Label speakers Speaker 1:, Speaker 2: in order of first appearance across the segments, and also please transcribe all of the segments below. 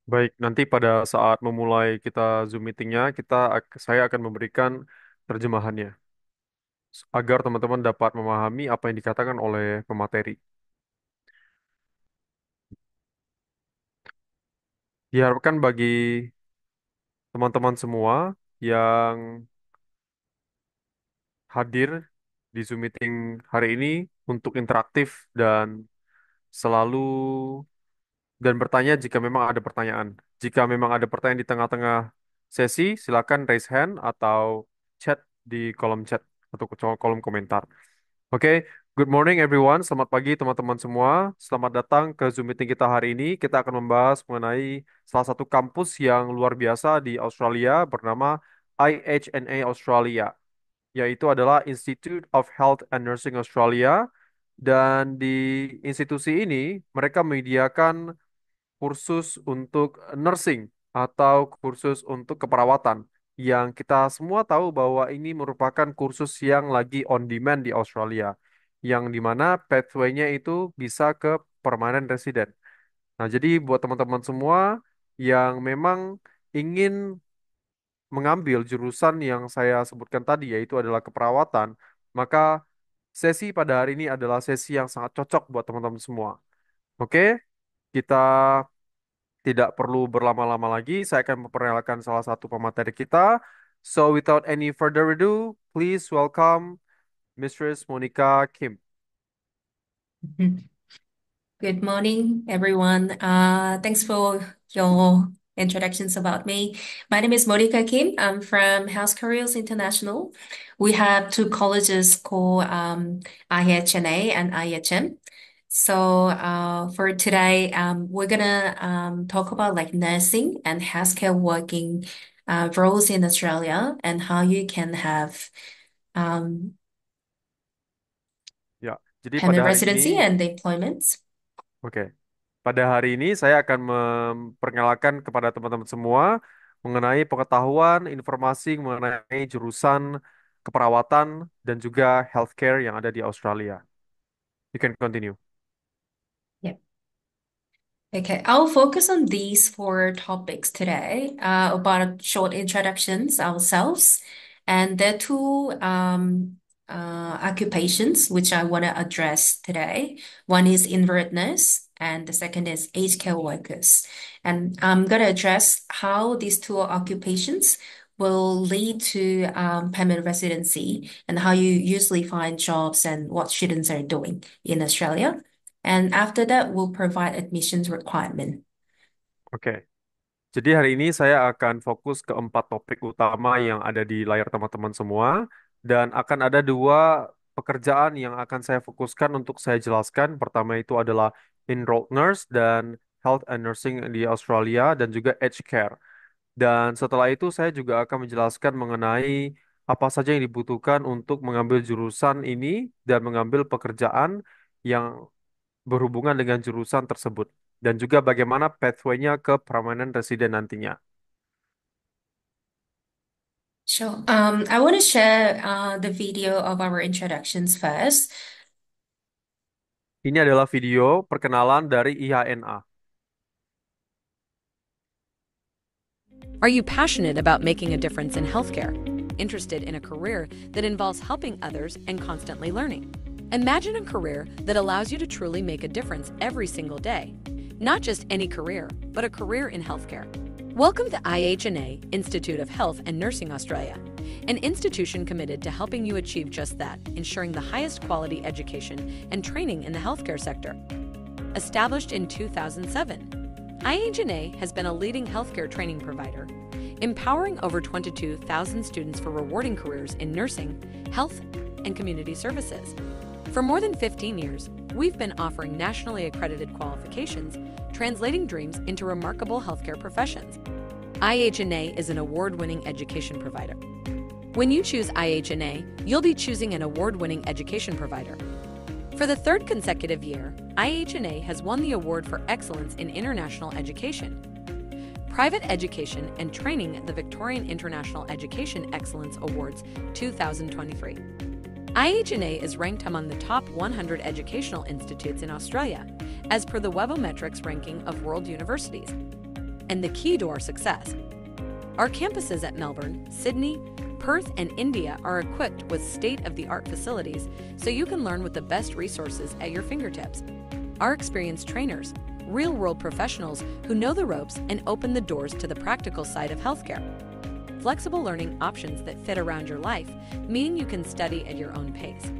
Speaker 1: Baik, nanti pada saat memulai kita Zoom meetingnya, saya akan memberikan terjemahannya agar teman-teman dapat memahami apa yang dikatakan oleh pemateri. Diharapkan bagi teman-teman semua yang hadir di Zoom meeting hari ini untuk interaktif dan selalu dan bertanya jika memang ada pertanyaan. Jika memang ada pertanyaan di tengah-tengah sesi, silakan raise hand atau chat di kolom chat atau kolom komentar. Oke, good morning everyone. Selamat pagi teman-teman semua. Selamat datang ke Zoom meeting kita hari ini. Kita akan membahas mengenai salah satu kampus yang luar biasa di Australia bernama IHNA Australia, yaitu adalah Institute of Health and Nursing Australia. Dan di institusi ini mereka menyediakan kursus untuk nursing atau kursus untuk keperawatan yang kita semua tahu bahwa ini merupakan kursus yang lagi on demand di Australia, yang dimana pathway-nya itu bisa ke permanent resident. Nah, jadi buat teman-teman semua yang memang ingin mengambil jurusan yang saya sebutkan tadi, yaitu adalah keperawatan, maka sesi pada hari ini adalah sesi yang sangat cocok buat teman-teman semua. Oke, kita tidak perlu berlama-lama lagi, saya akan memperkenalkan salah satu pemateri kita. So, without any further ado, please welcome Mistress Monica Kim.
Speaker 2: Good morning, everyone. Thanks for your introductions about me. My name is Monica Kim. I'm from House Careers International. We have two colleges called IHNA and IHM. So for today, we're gonna talk about like nursing and healthcare working roles in Australia and how you can have um,
Speaker 1: Ya, jadi pada
Speaker 2: permanent
Speaker 1: hari ini,
Speaker 2: residency and employment.
Speaker 1: oke, pada hari ini saya akan memperkenalkan kepada teman-teman semua mengenai pengetahuan, informasi mengenai jurusan keperawatan dan juga healthcare yang ada di Australia. You can continue.
Speaker 2: Okay, I'll focus on these four topics today, about short introductions ourselves, and there are two occupations which I want to address today. One is invert nurse, and the second is aged care workers. And I'm going to address how these two occupations will lead to permanent residency and how you usually find jobs and what students are doing in Australia. And after that, we'll provide admissions requirement.
Speaker 1: Oke. Jadi hari ini saya akan fokus ke empat topik utama yang ada di layar teman-teman semua, dan akan ada dua pekerjaan yang akan saya fokuskan untuk saya jelaskan. Pertama itu adalah enrolled nurse dan health and nursing di Australia dan juga aged care. Dan setelah itu saya juga akan menjelaskan mengenai apa saja yang dibutuhkan untuk mengambil jurusan ini dan mengambil pekerjaan yang berhubungan dengan jurusan tersebut dan juga bagaimana pathway-nya ke permanent resident nantinya.
Speaker 2: Sure. I want to share the video of our introductions first.
Speaker 1: Ini adalah video perkenalan dari IHNA.
Speaker 3: Are you passionate about making a difference in healthcare? Interested in a career that involves helping others and constantly learning? Imagine a career that allows you to truly make a difference every single day. Not just any career, but a career in healthcare. Welcome to IHNA, Institute of Health and Nursing Australia, an institution committed to helping you achieve just that, ensuring the highest quality education and training in the healthcare sector. Established in 2007, IHNA has been a leading healthcare training provider, empowering over 22,000 students for rewarding careers in nursing, health, and community services. For more than 15 years, we've been offering nationally accredited qualifications, translating dreams into remarkable healthcare professions. IHNA is an award-winning education provider. When you choose IHNA, you'll be choosing an award-winning education provider. For the third consecutive year, IHNA has won the award for excellence in international education. Private Education and Training at the Victorian International Education Excellence Awards 2023. IHNA is ranked among the top 100 educational institutes in Australia, as per the Webometrics ranking of world universities. and the key to our success. Our campuses at Melbourne, Sydney, Perth, and India are equipped with state-of-the-art facilities so you can learn with the best resources at your fingertips. Our experienced trainers, real-world professionals who know the ropes and open the doors to the practical side of healthcare. Flexible learning options that fit around your life, meaning you can study at your own pace.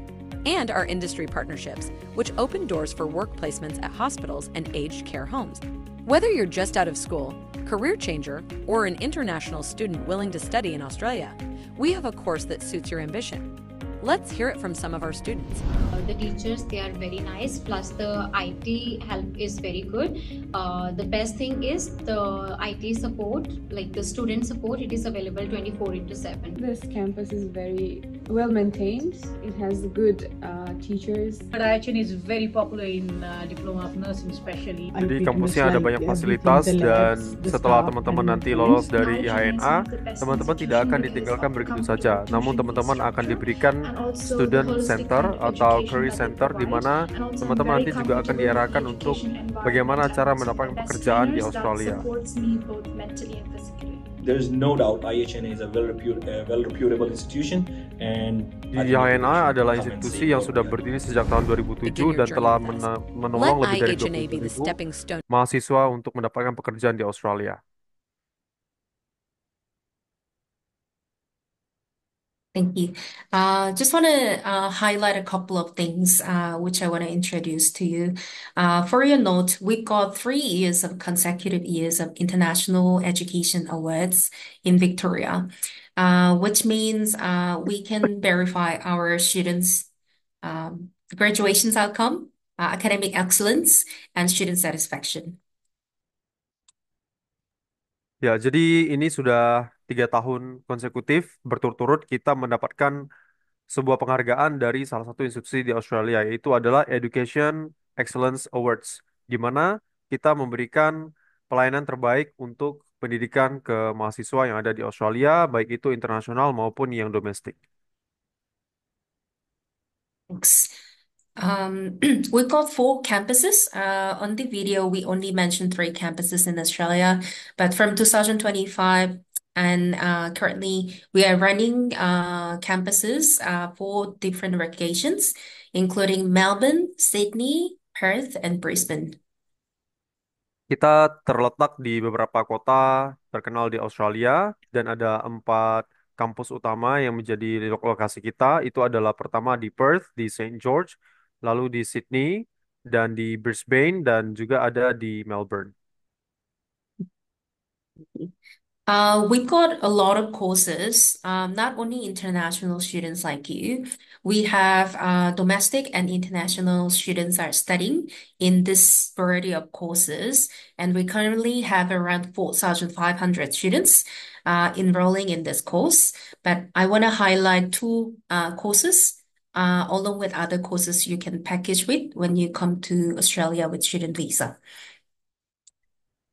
Speaker 3: And our industry partnerships, which open doors for work placements at hospitals and aged care homes. Whether you're just out of school, career changer, or an international student willing to study in Australia, we have a course that suits your ambition. Let's hear it from some of our students.
Speaker 4: The teachers, they are very nice, plus the IT help is very good. The best thing is the IT support, like the student support, it is available 24/7.
Speaker 5: This campus is very well maintained. It has good teachers.
Speaker 6: IHN is very popular in Diploma of Nursing especially.
Speaker 1: Jadi kampusnya ada banyak fasilitas dan setelah teman-teman nanti lolos dari IHNA, teman-teman tidak akan ditinggalkan begitu saja. Namun teman-teman akan diberikan student center atau career center di mana teman-teman nanti juga akan diarahkan untuk bagaimana cara mendapatkan pekerjaan di Australia.
Speaker 7: There is no doubt IHNA is a well-reputable institution and
Speaker 1: Di IHNA adalah institusi yang sudah berdiri sejak tahun 2007 dan telah menolong
Speaker 3: Let
Speaker 1: lebih dari
Speaker 3: IHNA be the
Speaker 1: 20.000
Speaker 3: stepping stone.
Speaker 1: mahasiswa untuk mendapatkan pekerjaan di Australia.
Speaker 2: Thank you. Just want to highlight a couple of things which I want to introduce to you. For your note, we got 3 years of consecutive years of International Education Awards in Victoria, which means we can verify our students' graduations outcome, academic excellence, and student satisfaction.
Speaker 1: Ya, jadi ini sudah 3 tahun konsekutif berturut-turut kita mendapatkan sebuah penghargaan dari salah satu institusi di Australia, yaitu adalah Education Excellence Awards, di mana kita memberikan pelayanan terbaik untuk pendidikan ke mahasiswa yang ada di Australia, baik itu internasional maupun yang domestik.
Speaker 2: Thanks. We've got 4 campuses. On the video, we only mentioned 3 campuses in Australia, but from 2025 and currently we are running campuses for different locations, including Melbourne, Sydney, Perth, and Brisbane.
Speaker 1: Kita terletak di beberapa kota terkenal di Australia dan ada 4 kampus utama yang menjadi lokasi kita. Itu adalah pertama di Perth, di Saint George, lalu di Sydney, dan di Brisbane, dan juga ada di Melbourne.
Speaker 2: We've got a lot of courses, not only international students like you. We have domestic and international students are studying in this variety of courses, and we currently have around 4,500 students enrolling in this course. But I want to highlight 2 courses, along with other courses you can package with when you come to Australia with student visa.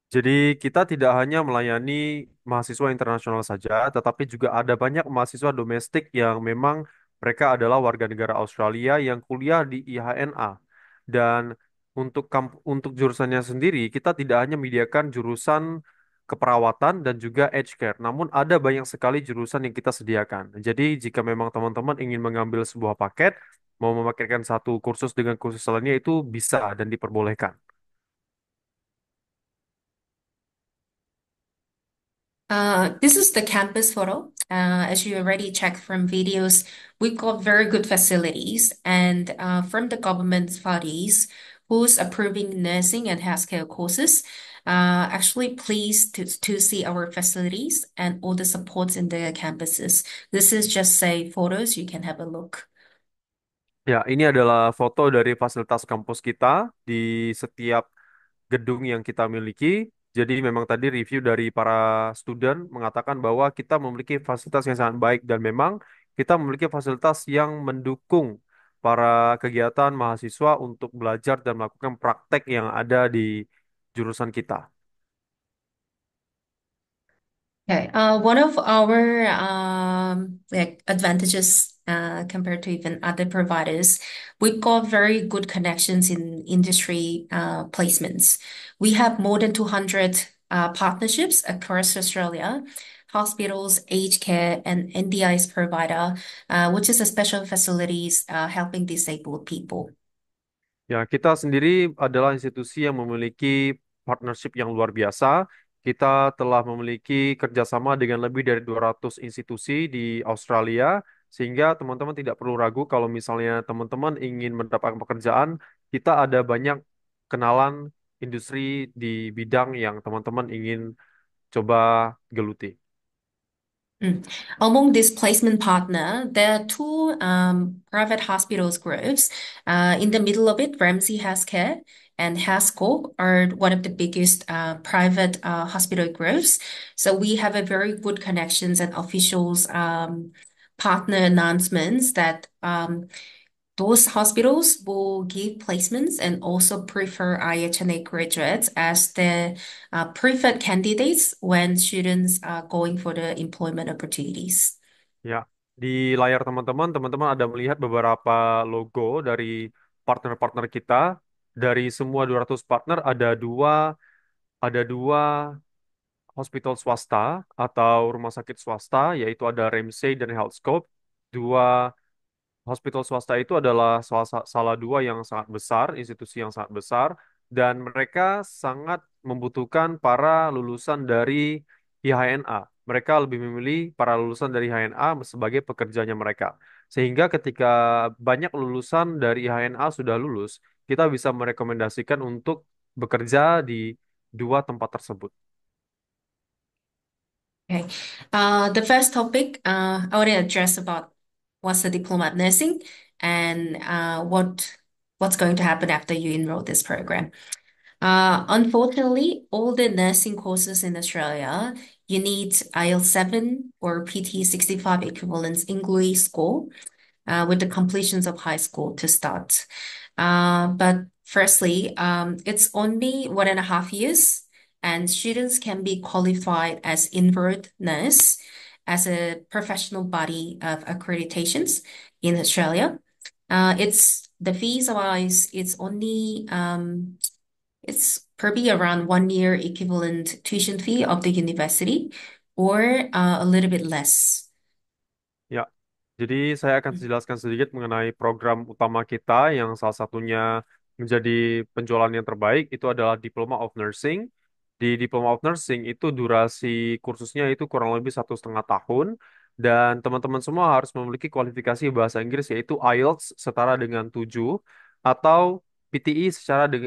Speaker 1: Jadi kita tidak hanya melayani mahasiswa internasional saja, tetapi juga ada banyak mahasiswa domestik yang memang mereka adalah warga negara Australia yang kuliah di IHNA. Dan untuk jurusannya sendiri, kita tidak hanya menyediakan jurusan keperawatan dan juga aged care, namun ada banyak sekali jurusan yang kita sediakan. Jadi jika memang teman-teman ingin mengambil sebuah paket, mau memaketkan satu kursus dengan kursus lainnya itu bisa dan diperbolehkan.
Speaker 2: This is the campus photo. As you already checked from videos, we've got very good facilities, and from the government bodies who's approving nursing and healthcare courses, actually pleased to see our facilities and all the supports in the campuses. This is just say photos. You can have a look.
Speaker 1: Ya, ini adalah foto dari fasilitas kampus kita di setiap gedung yang kita miliki. Jadi memang tadi review dari para student mengatakan bahwa kita memiliki fasilitas yang sangat baik dan memang kita memiliki fasilitas yang mendukung para kegiatan mahasiswa untuk belajar dan melakukan praktek yang ada di jurusan kita.
Speaker 2: Okay. One of our like advantages compared to even other providers, we've got very good connections in industry placements. We have more than 200 partnerships across Australia, hospitals, aged care, and NDIS provider, which is a special facilities helping disabled people.
Speaker 1: Ya, kita sendiri adalah institusi yang memiliki partnership yang luar biasa. Kita telah memiliki kerjasama dengan lebih dari 200 institusi di Australia, sehingga teman-teman tidak perlu ragu kalau misalnya teman-teman ingin mendapatkan pekerjaan, kita ada banyak kenalan industri di bidang yang teman-teman ingin coba geluti.
Speaker 2: Mm. Among this placement partner, there are two private hospitals groups. In the middle of it, Ramsay Healthcare and Healthscope are one of the biggest private hospital groups. So we have a very good connections and officials partner announcements that those hospitals will give placements and also prefer IHNA graduates as their preferred candidates when students are going for the employment opportunities.
Speaker 1: Ya, di layar teman-teman, teman-teman ada melihat beberapa logo dari partner-partner kita. Dari semua 200 partner ada dua hospital swasta atau rumah sakit swasta, yaitu ada Ramsay dan Healthscope. Dua hospital swasta itu adalah salah dua yang sangat besar, institusi yang sangat besar, dan mereka sangat membutuhkan para lulusan dari IHNA. Mereka lebih memilih para lulusan dari IHNA sebagai pekerjanya mereka. Sehingga ketika banyak lulusan dari IHNA sudah lulus, kita bisa merekomendasikan untuk bekerja di dua tempat tersebut.
Speaker 2: Okay. The first topic I want to address about what's the diploma of nursing and what's going to happen after you enroll this program. Unfortunately, all the nursing courses in Australia, you need IELTS 7 or PT 65 equivalence English score with the completions of high school to start. But firstly, it's only 1.5 years, and students can be qualified as invert nurse as a professional body of accreditations in Australia. It's the fees wise, it's only it's probably around 1 year equivalent tuition fee of the university or a little bit less.
Speaker 1: Ya, jadi saya akan jelaskan sedikit mengenai program utama kita yang salah satunya menjadi penjualan yang terbaik itu adalah Diploma of Nursing. Di Diploma of Nursing itu durasi kursusnya itu kurang lebih 1,5 tahun dan teman-teman semua harus memiliki kualifikasi bahasa Inggris yaitu IELTS setara dengan 7 atau PTE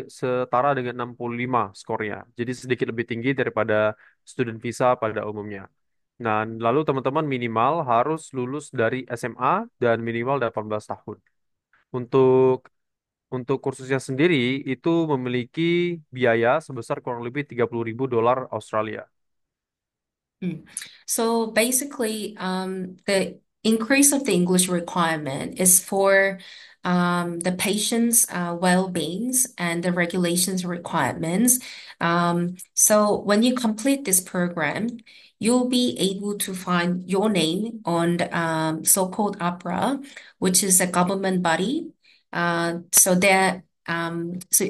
Speaker 1: setara dengan 65 skornya. Jadi sedikit lebih tinggi daripada student visa pada umumnya. Nah, lalu teman-teman minimal harus lulus dari SMA dan minimal 18 tahun. Untuk untuk kursusnya sendiri itu memiliki biaya sebesar kurang lebih 30.000 dolar Australia.
Speaker 2: Mm. So basically, the increase of the English requirement is for the patient's well-beings and the regulations requirements. So when you complete this program, you'll be able to find your name on the so-called APRA, which is a government body. So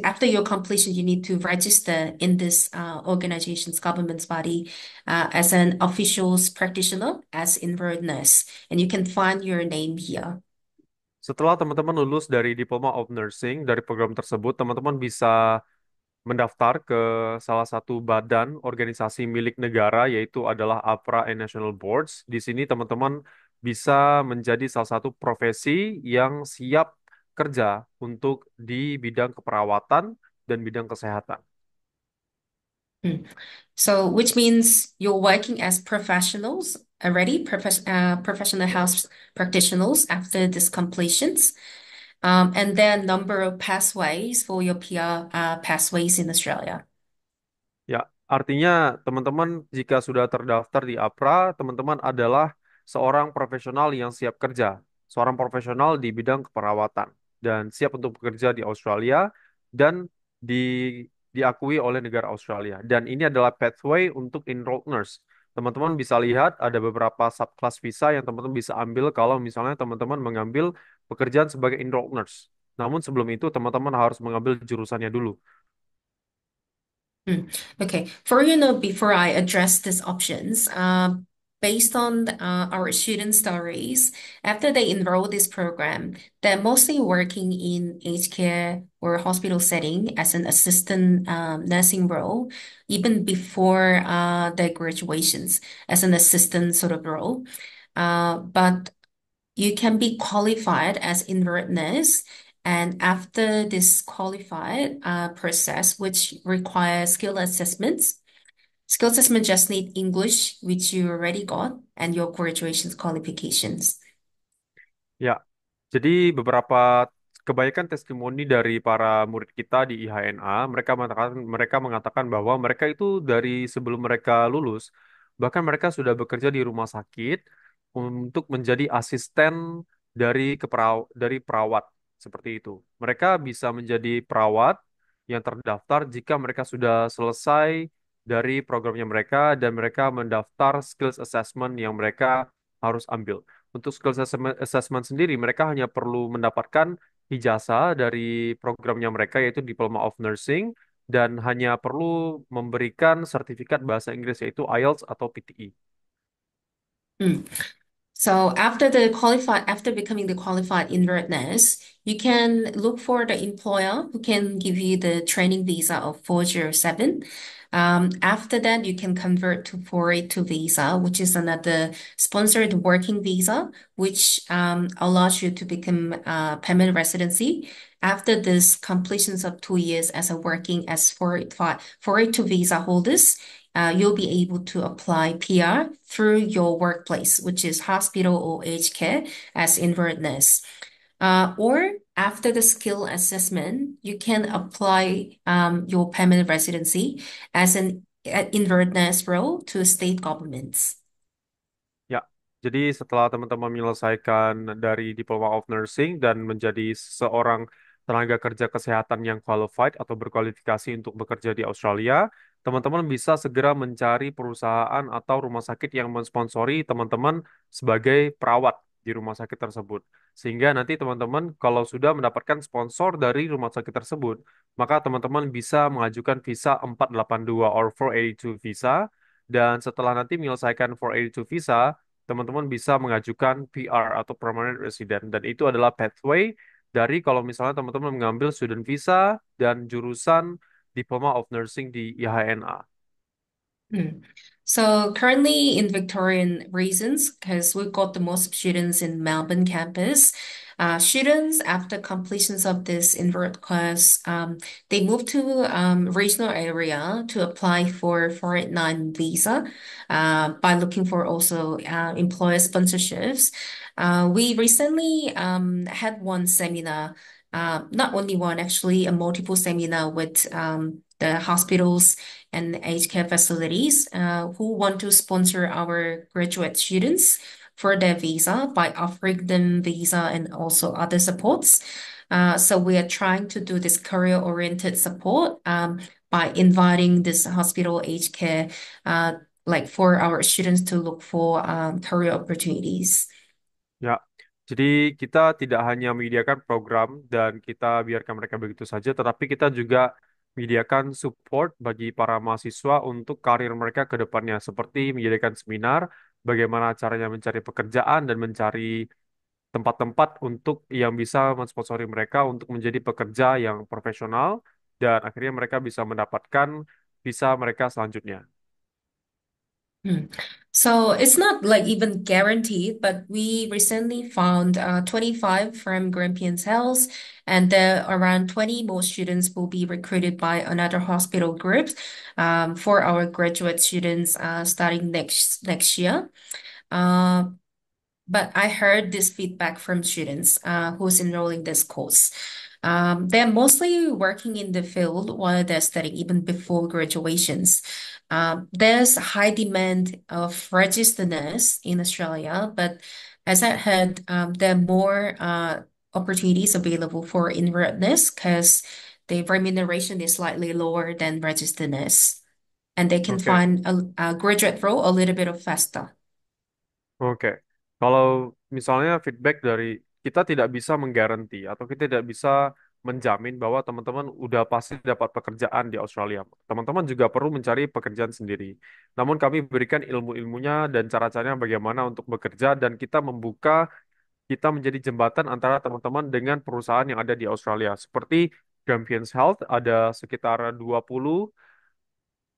Speaker 2: after your completion, you need to register in this organization's government's body as an officials practitioner, as enrolled nurse, and you can find your name here.
Speaker 1: Setelah teman-teman lulus dari Diploma of Nursing dari program tersebut, teman-teman bisa mendaftar ke salah satu badan organisasi milik negara yaitu adalah APRA and National Boards. Di sini teman-teman bisa menjadi salah satu profesi yang siap kerja untuk di bidang keperawatan dan bidang kesehatan.
Speaker 2: Mm. So, which means you're working as professionals already, professional health practitioners after this completions. And there are a number of pathways for your PR pathways in Australia.
Speaker 1: Ya, artinya teman-teman jika sudah terdaftar di APRA, teman-teman adalah seorang profesional yang siap kerja, seorang profesional di bidang keperawatan dan siap untuk bekerja di Australia dan di, diakui oleh negara Australia. Dan ini adalah pathway untuk enrolled nurse. Teman-teman bisa lihat ada beberapa subclass visa yang teman-teman bisa ambil kalau misalnya teman-teman mengambil pekerjaan sebagai enrolled nurse. Namun sebelum itu teman-teman harus mengambil jurusannya dulu.
Speaker 2: Okay. Before I address these options, based on our student stories, after they enroll this program, they're mostly working in aged care or hospital setting as an assistant nursing role, even before their graduations as an assistant sort of role. But you can be qualified as invert nurse. And after this qualified process, which requires skill assessment just need English, which you already got, and your graduation qualifications.
Speaker 1: Ya, jadi kebanyakan testimoni dari para murid kita di IHNA, mereka mengatakan bahwa mereka itu dari sebelum mereka lulus, bahkan mereka sudah bekerja di rumah sakit untuk menjadi asisten dari perawat seperti itu. Mereka bisa menjadi perawat yang terdaftar jika mereka sudah selesai dari programnya mereka dan mereka mendaftar skills assessment yang mereka harus ambil. Untuk skills assessment sendiri, mereka hanya perlu mendapatkan ijazah dari programnya mereka, yaitu Diploma of Nursing, dan hanya perlu memberikan sertifikat bahasa Inggris, yaitu IELTS atau PTE.
Speaker 2: Hmm. So after becoming the qualified invert nurse, you can look for the employer who can give you the training visa of 407. After that, you can convert to 482 visa, which is another sponsored working visa, which allows you to become permanent residency. After this completions of 2 years as a working as 482 visa holders, you'll be able to apply PR through your workplace, which is hospital or aged care as invert nurse. Or after the skill assessment, you can apply your permanent residency as an invert nurse role to state governments.
Speaker 1: Ya, jadi setelah teman-teman menyelesaikan dari Diploma of Nursing dan menjadi seorang tenaga kerja kesehatan yang qualified atau berkualifikasi untuk bekerja di Australia, teman-teman bisa segera mencari perusahaan atau rumah sakit yang mensponsori teman-teman sebagai perawat di rumah sakit tersebut. Sehingga nanti teman-teman kalau sudah mendapatkan sponsor dari rumah sakit tersebut, maka teman-teman bisa mengajukan visa 482 or 482 visa. Dan setelah nanti menyelesaikan 482 visa, teman-teman bisa mengajukan PR atau Permanent Resident. Dan itu adalah pathway dari kalau misalnya teman-teman mengambil student visa dan jurusan Diploma of Nursing di IHNA.
Speaker 2: Hmm. So currently in Victorian regions, because we've got the most students in Melbourne campus, students after completions of this invert course, they move to regional area to apply for 489 visa by looking for also employer sponsorships. We recently had one seminar, not only one, actually, a multiple seminar with the hospitals and aged care facilities who want to sponsor our graduate students for their visa by offering them visa and also other supports. So we are trying to do this career-oriented support by inviting this hospital aged care like for our students to look for career opportunities.
Speaker 1: Ya, jadi kita tidak hanya menyediakan program dan kita biarkan mereka begitu saja, tetapi kita juga menyediakan support bagi para mahasiswa untuk karir mereka ke depannya, seperti menyediakan seminar, bagaimana caranya mencari pekerjaan dan mencari tempat-tempat untuk yang bisa mensponsori mereka untuk menjadi pekerja yang profesional, dan akhirnya mereka bisa mendapatkan visa mereka selanjutnya.
Speaker 2: Hmm. So it's not like even guaranteed, but we recently found 25 from Grampians Health, and there are around 20 more students will be recruited by another hospital group for our graduate students starting next year. But I heard this feedback from students who's enrolling this course. They're mostly working in the field while they're studying, even before graduations. There's a high demand of registered nurse in Australia, but as I heard, there are more opportunities available for invert nurse because the remuneration is slightly lower than registered nurse, and they can
Speaker 1: Oke.
Speaker 2: find a graduate role a little bit of faster.
Speaker 1: Oke, kalau misalnya feedback dari kita tidak bisa menggaranti atau kita tidak bisa menjamin bahwa teman-teman udah pasti dapat pekerjaan di Australia. Teman-teman juga perlu mencari pekerjaan sendiri. Namun kami berikan ilmu-ilmunya dan cara-caranya bagaimana untuk bekerja dan kita menjadi jembatan antara teman-teman dengan perusahaan yang ada di Australia. Seperti Grampians Health, ada sekitar 20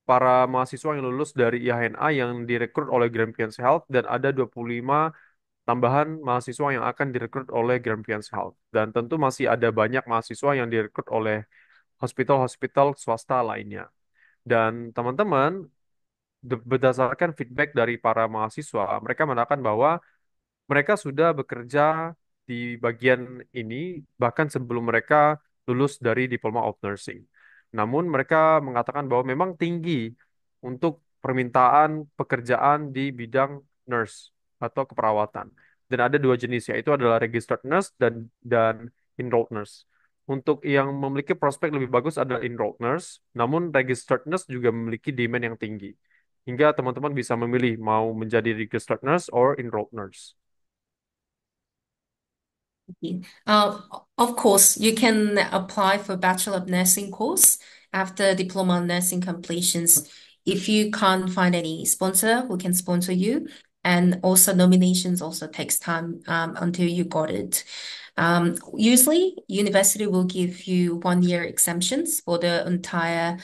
Speaker 1: para mahasiswa yang lulus dari IHNA yang direkrut oleh Grampians Health dan ada 25 tambahan mahasiswa yang akan direkrut oleh Grampians Health. Dan tentu masih ada banyak mahasiswa yang direkrut oleh hospital-hospital swasta lainnya. Dan teman-teman, berdasarkan feedback dari para mahasiswa, mereka mengatakan bahwa mereka sudah bekerja di bagian ini bahkan sebelum mereka lulus dari Diploma of Nursing. Namun mereka mengatakan bahwa memang tinggi untuk permintaan pekerjaan di bidang nurse atau keperawatan. Dan ada dua jenis yaitu adalah registered nurse dan enrolled nurse. Untuk yang memiliki prospek lebih bagus adalah enrolled nurse, namun registered nurse juga memiliki demand yang tinggi. Hingga teman-teman bisa memilih mau menjadi registered nurse or enrolled nurse.
Speaker 2: Uh, of course, you can apply for Bachelor of Nursing course after Diploma of Nursing completions. If you can't find any sponsor who can sponsor you, and also nominations also takes time until you got it. Usually, university will give you 1 year exemptions for the entire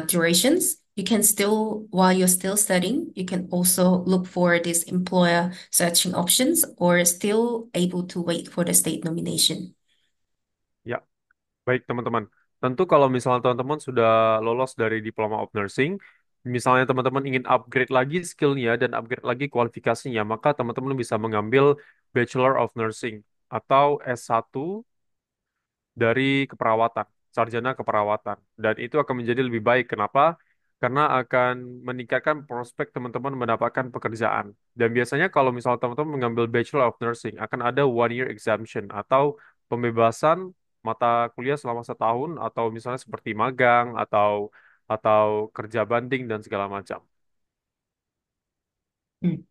Speaker 2: durations. You can still, while you're still studying, you can also look for these employer searching options or still able to wait for the state nomination.
Speaker 1: Ya, baik teman-teman. Tentu kalau misalnya teman-teman sudah lolos dari Diploma of Nursing, misalnya teman-teman ingin upgrade lagi skillnya dan upgrade lagi kualifikasinya, maka teman-teman bisa mengambil Bachelor of Nursing atau S1 dari keperawatan, sarjana keperawatan. Dan itu akan menjadi lebih baik. Kenapa? Karena akan meningkatkan prospek teman-teman mendapatkan pekerjaan. Dan biasanya kalau misalnya teman-teman mengambil Bachelor of Nursing, akan ada 1 year exemption atau pembebasan mata kuliah selama setahun atau misalnya seperti magang atau kerja banding dan segala macam.
Speaker 2: Mm.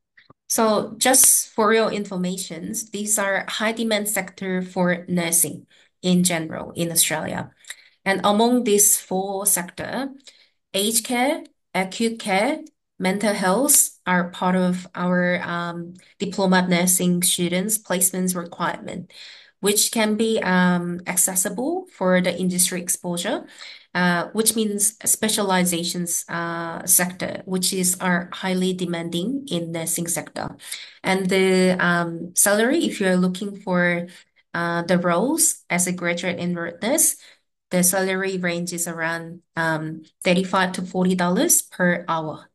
Speaker 2: So just for your information, these are high demand sector for nursing in general in Australia. And among these four sector, aged care, acute care, mental health are part of our diploma of nursing students placements requirement, which can be accessible for the industry exposure, which means specializations sector, which is are highly demanding in nursing sector. And the salary, if you're looking for the roles as a graduate in nurse, the salary range is around $35 to $40 per hour.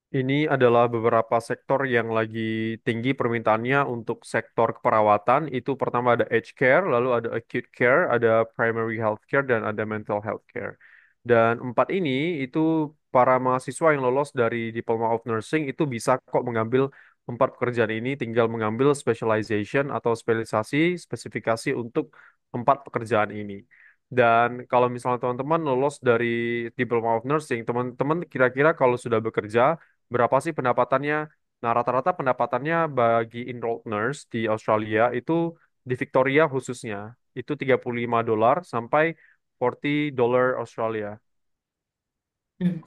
Speaker 1: Ini adalah beberapa sektor yang lagi tinggi permintaannya untuk sektor keperawatan. Itu pertama ada aged care, lalu ada acute care, ada primary health care, dan ada mental health care. Dan empat ini itu para mahasiswa yang lolos dari Diploma of Nursing itu bisa kok mengambil empat pekerjaan ini, tinggal mengambil specialization atau spesifikasi untuk empat pekerjaan ini. Dan kalau misalnya teman-teman lolos dari Diploma of Nursing, teman-teman kira-kira kalau sudah bekerja, berapa sih pendapatannya? Nah, rata-rata pendapatannya bagi enrolled nurse di Australia itu di Victoria khususnya itu $35 sampai $40 Australia.
Speaker 2: Mm,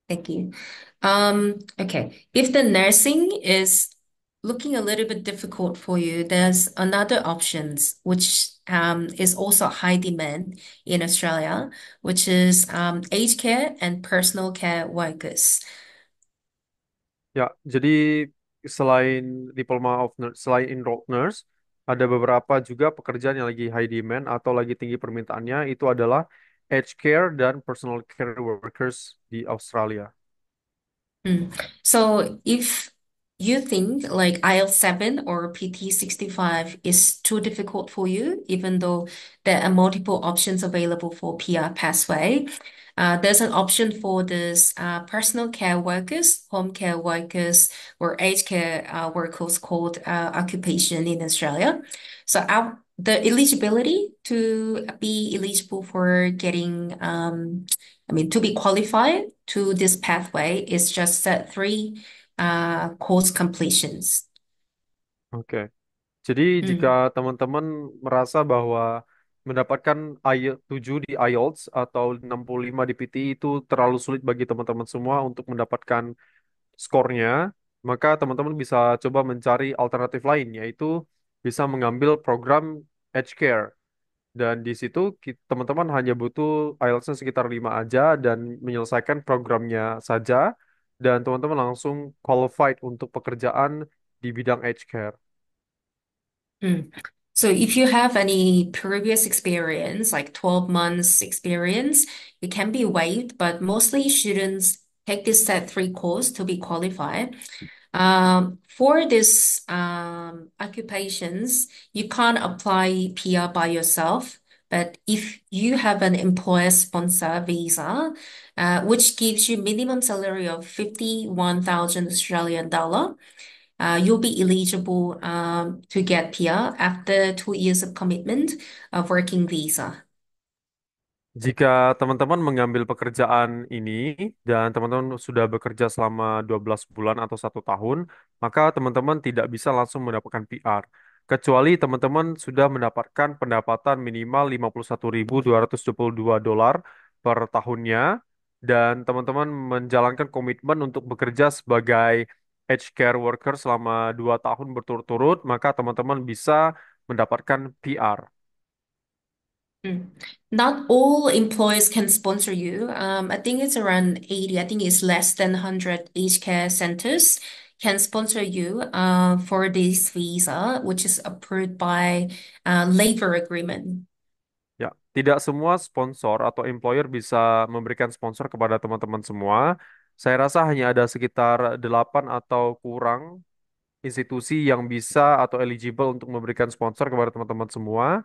Speaker 2: thank you. Okay. If the nursing is looking a little bit difficult for you, there's another options which is also high demand in Australia, which is aged care and personal care workers.
Speaker 1: Ya, jadi selain Diploma of Nurse, selain enrolled nurse, ada beberapa juga pekerjaan yang lagi high demand atau lagi tinggi permintaannya itu adalah aged care dan personal care workers di Australia.
Speaker 2: So if you think like IELTS 7 or PT 65 is too difficult for you, even though there are multiple options available for PR pathway, there's an option for this personal care workers, home care workers, or aged care workers called occupation in Australia. So the eligibility to be eligible for getting to be qualified to this pathway is just three course completions.
Speaker 1: Oke. Jadi jika
Speaker 2: Mm.
Speaker 1: teman-teman merasa bahwa mendapatkan 7 di IELTS atau 65 di PTE itu terlalu sulit bagi teman-teman semua untuk mendapatkan skornya, maka teman-teman bisa coba mencari alternatif lain, yaitu bisa mengambil program Edge Care. Dan di situ teman-teman hanya butuh IELTS-nya sekitar 5 aja dan menyelesaikan programnya saja, dan teman-teman langsung qualified untuk pekerjaan di bidang Edge Care.
Speaker 2: Mm. So if you have any previous experience, like 12 months experience, it can be waived, but mostly students take this Set 3 course to be qualified. For this occupations, you can't apply PR by yourself, but if you have an employer sponsor visa, which gives you minimum salary of 51,000 Australian dollar, you'll be eligible to get PR after 2 years of commitment of working visa.
Speaker 1: Jika teman-teman mengambil pekerjaan ini dan teman-teman sudah bekerja selama 12 bulan atau 1 tahun, maka teman-teman tidak bisa langsung mendapatkan PR. Kecuali teman-teman sudah mendapatkan pendapatan minimal 51.222 dolar per tahunnya dan teman-teman menjalankan komitmen untuk bekerja sebagai aged care worker selama 2 tahun berturut-turut, maka teman-teman bisa mendapatkan PR.
Speaker 2: Mm. Not all employers can sponsor you. I think it's around 80. I think it's less than 100 aged care centers can sponsor you for this visa, which is approved by labor agreement.
Speaker 1: Ya, tidak semua sponsor atau employer bisa memberikan sponsor kepada teman-teman semua. Saya rasa hanya ada sekitar 8 atau kurang institusi yang bisa atau eligible untuk memberikan sponsor kepada teman-teman semua.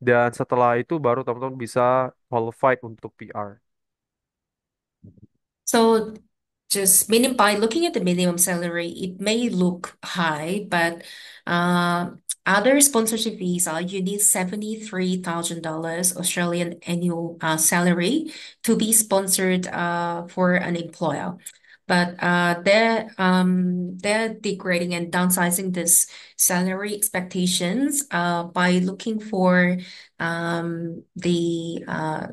Speaker 1: Dan setelah itu baru teman-teman bisa qualified untuk PR.
Speaker 2: So just by looking at the minimum salary, it may look high, but uh, other sponsorship visa, you need $73,000 Australian annual salary to be sponsored for an employer. But they're degrading and downsizing this salary expectations by looking for the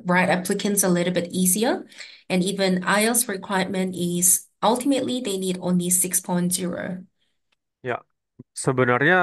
Speaker 2: right applicants a little bit easier. And even IELTS requirement is ultimately they need only 6.0.
Speaker 1: Ya, sebenarnya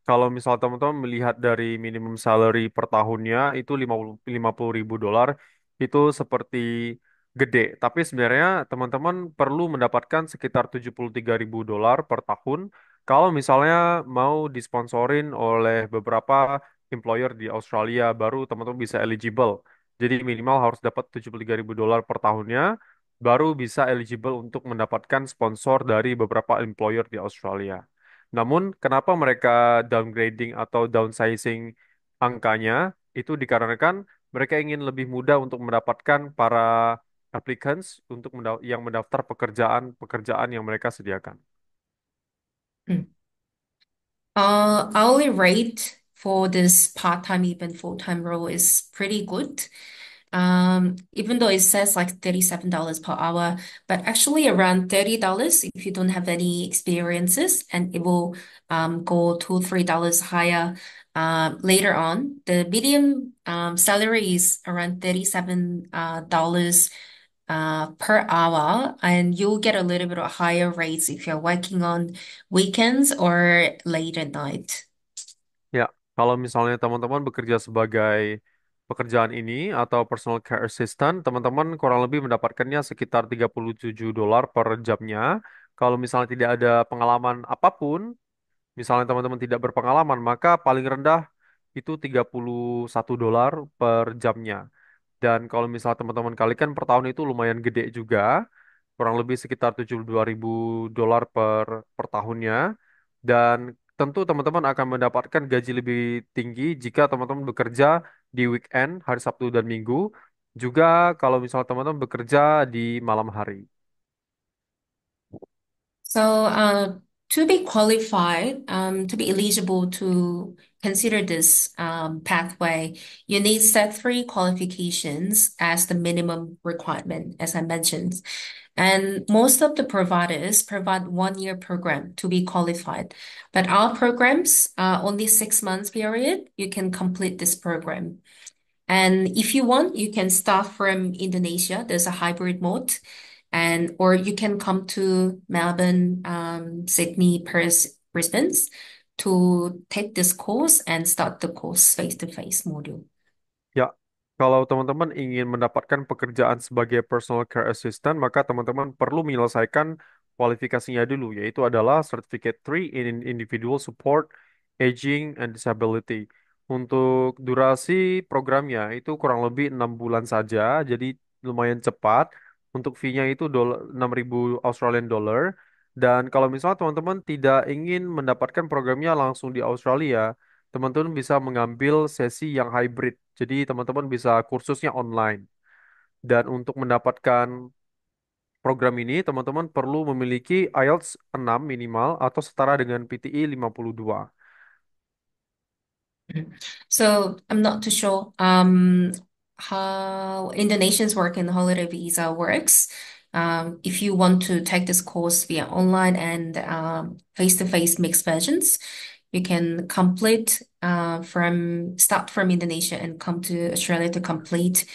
Speaker 1: kalau misal teman-teman melihat dari minimum salary per tahunnya itu 50 ribu dolar itu seperti gede. Tapi sebenarnya teman-teman perlu mendapatkan sekitar 73 ribu dolar per tahun kalau misalnya mau disponsorin oleh beberapa employer di Australia baru teman-teman bisa eligible. Jadi minimal harus dapat 73 ribu dolar per tahunnya baru bisa eligible untuk mendapatkan sponsor dari beberapa employer di Australia. Namun, kenapa mereka downgrading atau downsizing angkanya? Itu dikarenakan mereka ingin lebih mudah untuk mendapatkan para applicants untuk yang mendaftar pekerjaan-pekerjaan yang mereka sediakan.
Speaker 2: Mm. Hourly rate for this part-time, even full-time role is pretty good. Even though it says like $37 per hour, but actually around $30 if you don't have any experiences, and it will go $2, $3 higher later on. The medium salary is around $37 dollars per hour, and you'll get a little bit of higher rates if you're working on weekends or late at night.
Speaker 1: Ya, kalau misalnya teman-teman bekerja sebagai pekerjaan ini atau personal care assistant, teman-teman kurang lebih mendapatkannya sekitar 37 dolar per jamnya. Kalau misalnya tidak ada pengalaman apapun, misalnya teman-teman tidak berpengalaman, maka paling rendah itu 31 dolar per jamnya. Dan kalau misalnya teman-teman kalikan per tahun itu lumayan gede juga, kurang lebih sekitar 72 ribu dolar per tahunnya. Dan tentu teman-teman akan mendapatkan gaji lebih tinggi jika teman-teman bekerja di weekend, hari Sabtu dan Minggu. Juga kalau misalnya teman-teman bekerja di malam hari.
Speaker 2: So, to be qualified, to be eligible to consider this pathway, you need set three qualifications as the minimum requirement, as I mentioned. And most of the providers provide 1 year program to be qualified. But our programs are only 6 months period. You can complete this program. And if you want, you can start from Indonesia. There's a hybrid mode. And or you can come to Melbourne, Sydney, Perth, Brisbane to take this course and start the course face-to-face module.
Speaker 1: Ya, kalau teman-teman ingin mendapatkan pekerjaan sebagai personal care assistant, maka teman-teman perlu menyelesaikan kualifikasinya dulu, yaitu adalah Certificate 3 in Individual Support, Aging, and Disability. Untuk durasi programnya itu kurang lebih 6 bulan saja, jadi lumayan cepat. Untuk fee-nya itu 6.000 Australian dollar. Dan kalau misalnya teman-teman tidak ingin mendapatkan programnya langsung di Australia, teman-teman bisa mengambil sesi yang hybrid. Jadi teman-teman bisa kursusnya online. Dan untuk mendapatkan program ini, teman-teman perlu memiliki IELTS 6 minimal atau setara dengan PTE 52.
Speaker 2: So I'm not too sure how Indonesians work in holiday visa works. If you want to take this course via online and face-to-face mixed versions, you can complete from start from Indonesia and come to Australia to complete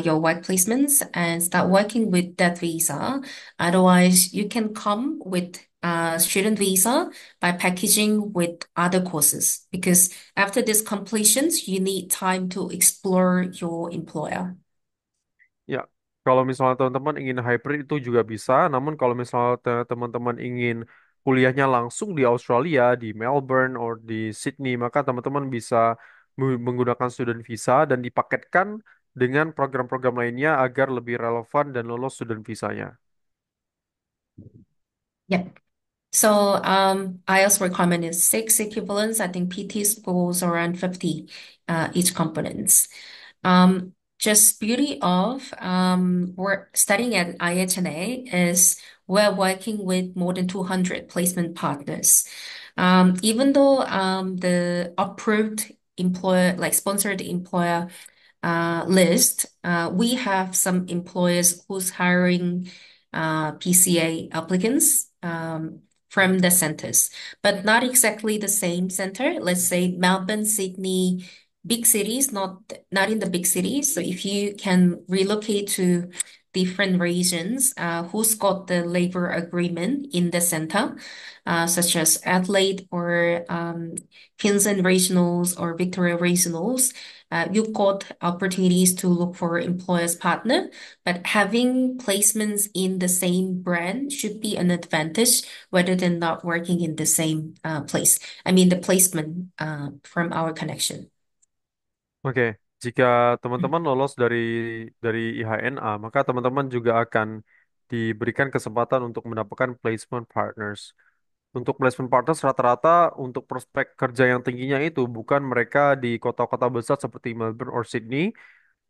Speaker 2: your work placements and start working with that visa. Otherwise, you can come with student visa by packaging with other courses because after this completions, you need time to explore your employer.
Speaker 1: Ya, kalau misalnya teman-teman ingin hybrid itu juga bisa. Namun kalau misalnya teman-teman ingin kuliahnya langsung di Australia, di Melbourne, or di Sydney, maka teman-teman bisa menggunakan student visa dan dipaketkan dengan program-program lainnya agar lebih relevan dan lolos student visanya.
Speaker 2: Yeah. So IELTS requirement is 6 equivalents. I think PT scores around 50 each components. Just beauty of we're studying at IHNA is we're working with more than 200 placement partners. Even though the approved employer, like sponsored employer list, we have some employers who's hiring PCA applicants from the centers, but not exactly the same center. Let's say Melbourne, Sydney, big cities, not in the big cities. So if you can relocate to different regions, who's got the labor agreement in the center, such as Adelaide or Queensland regionals or Victoria regionals, you've got opportunities to look for employers partner, but having placements in the same brand should be an advantage rather than not working in the same place. I mean, the placement from our connection.
Speaker 1: Oke, jika teman-teman lolos dari IHNA, maka teman-teman juga akan diberikan kesempatan untuk mendapatkan placement partners. Untuk placement partners rata-rata untuk prospek kerja yang tingginya itu bukan mereka di kota-kota besar seperti Melbourne or Sydney,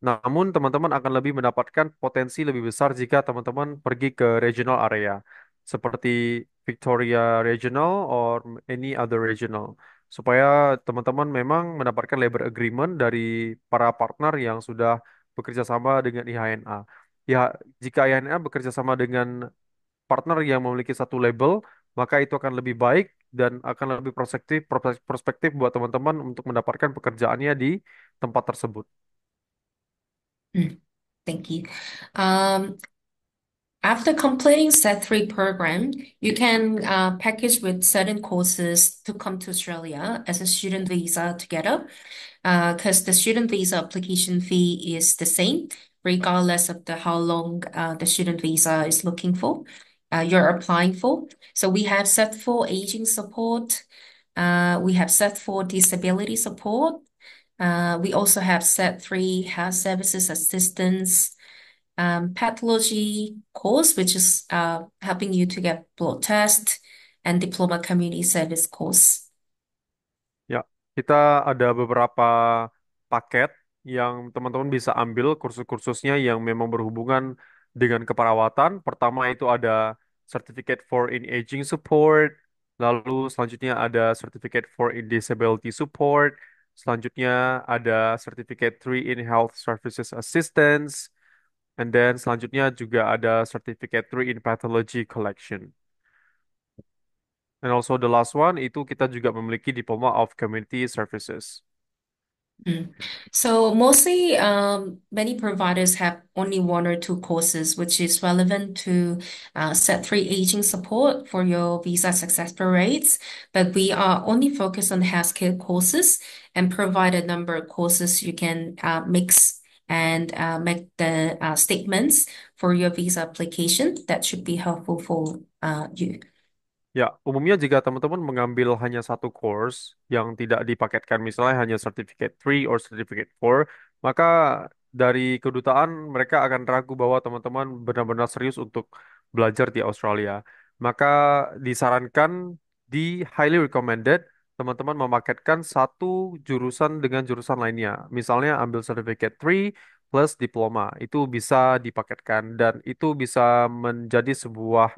Speaker 1: namun teman-teman akan lebih mendapatkan potensi lebih besar jika teman-teman pergi ke regional area seperti Victoria Regional or any other regional. Supaya teman-teman memang mendapatkan labor agreement dari para partner yang sudah bekerja sama dengan IHNA. Ya, jika IHNA bekerja sama dengan partner yang memiliki satu label, maka itu akan lebih baik dan akan lebih prospektif buat teman-teman untuk mendapatkan pekerjaannya di tempat tersebut.
Speaker 2: Thank you. After completing Set 3 program, you can package with certain courses to come to Australia as a student visa together, because the student visa application fee is the same, regardless of how long the student visa is looking for, you're applying for. So we have Set 4 aging support, we have Set 4 disability support, we also have Set 3 health services assistance, pathology course, which is helping you to get blood test, and diploma community service course.
Speaker 1: Ya, kita ada beberapa paket yang teman-teman bisa ambil kursus-kursusnya yang memang berhubungan dengan keperawatan. Pertama itu ada Certificate for in Aging Support, lalu selanjutnya ada Certificate for in Disability Support, selanjutnya ada Certificate 3 in Health Services Assistance, And then selanjutnya juga ada Certificate 3 in Pathology Collection. And also the last one itu kita juga memiliki Diploma of Community Services.
Speaker 2: Mm. So mostly, many providers have only one or two courses, which is relevant to set three aging support for your visa successful rates. But we are only focused on healthcare courses and provide a number of courses you can mix and make the statements for your visa application. That should be helpful for you.
Speaker 1: Ya, umumnya jika teman-teman mengambil hanya satu course yang tidak dipaketkan, misalnya hanya Certificate 3 or Certificate 4, maka dari kedutaan mereka akan ragu bahwa teman-teman benar-benar serius untuk belajar di Australia. Maka disarankan, di highly recommended, teman-teman memaketkan satu jurusan dengan jurusan lainnya. Misalnya ambil Certificate 3 plus diploma, itu bisa dipaketkan dan itu bisa menjadi sebuah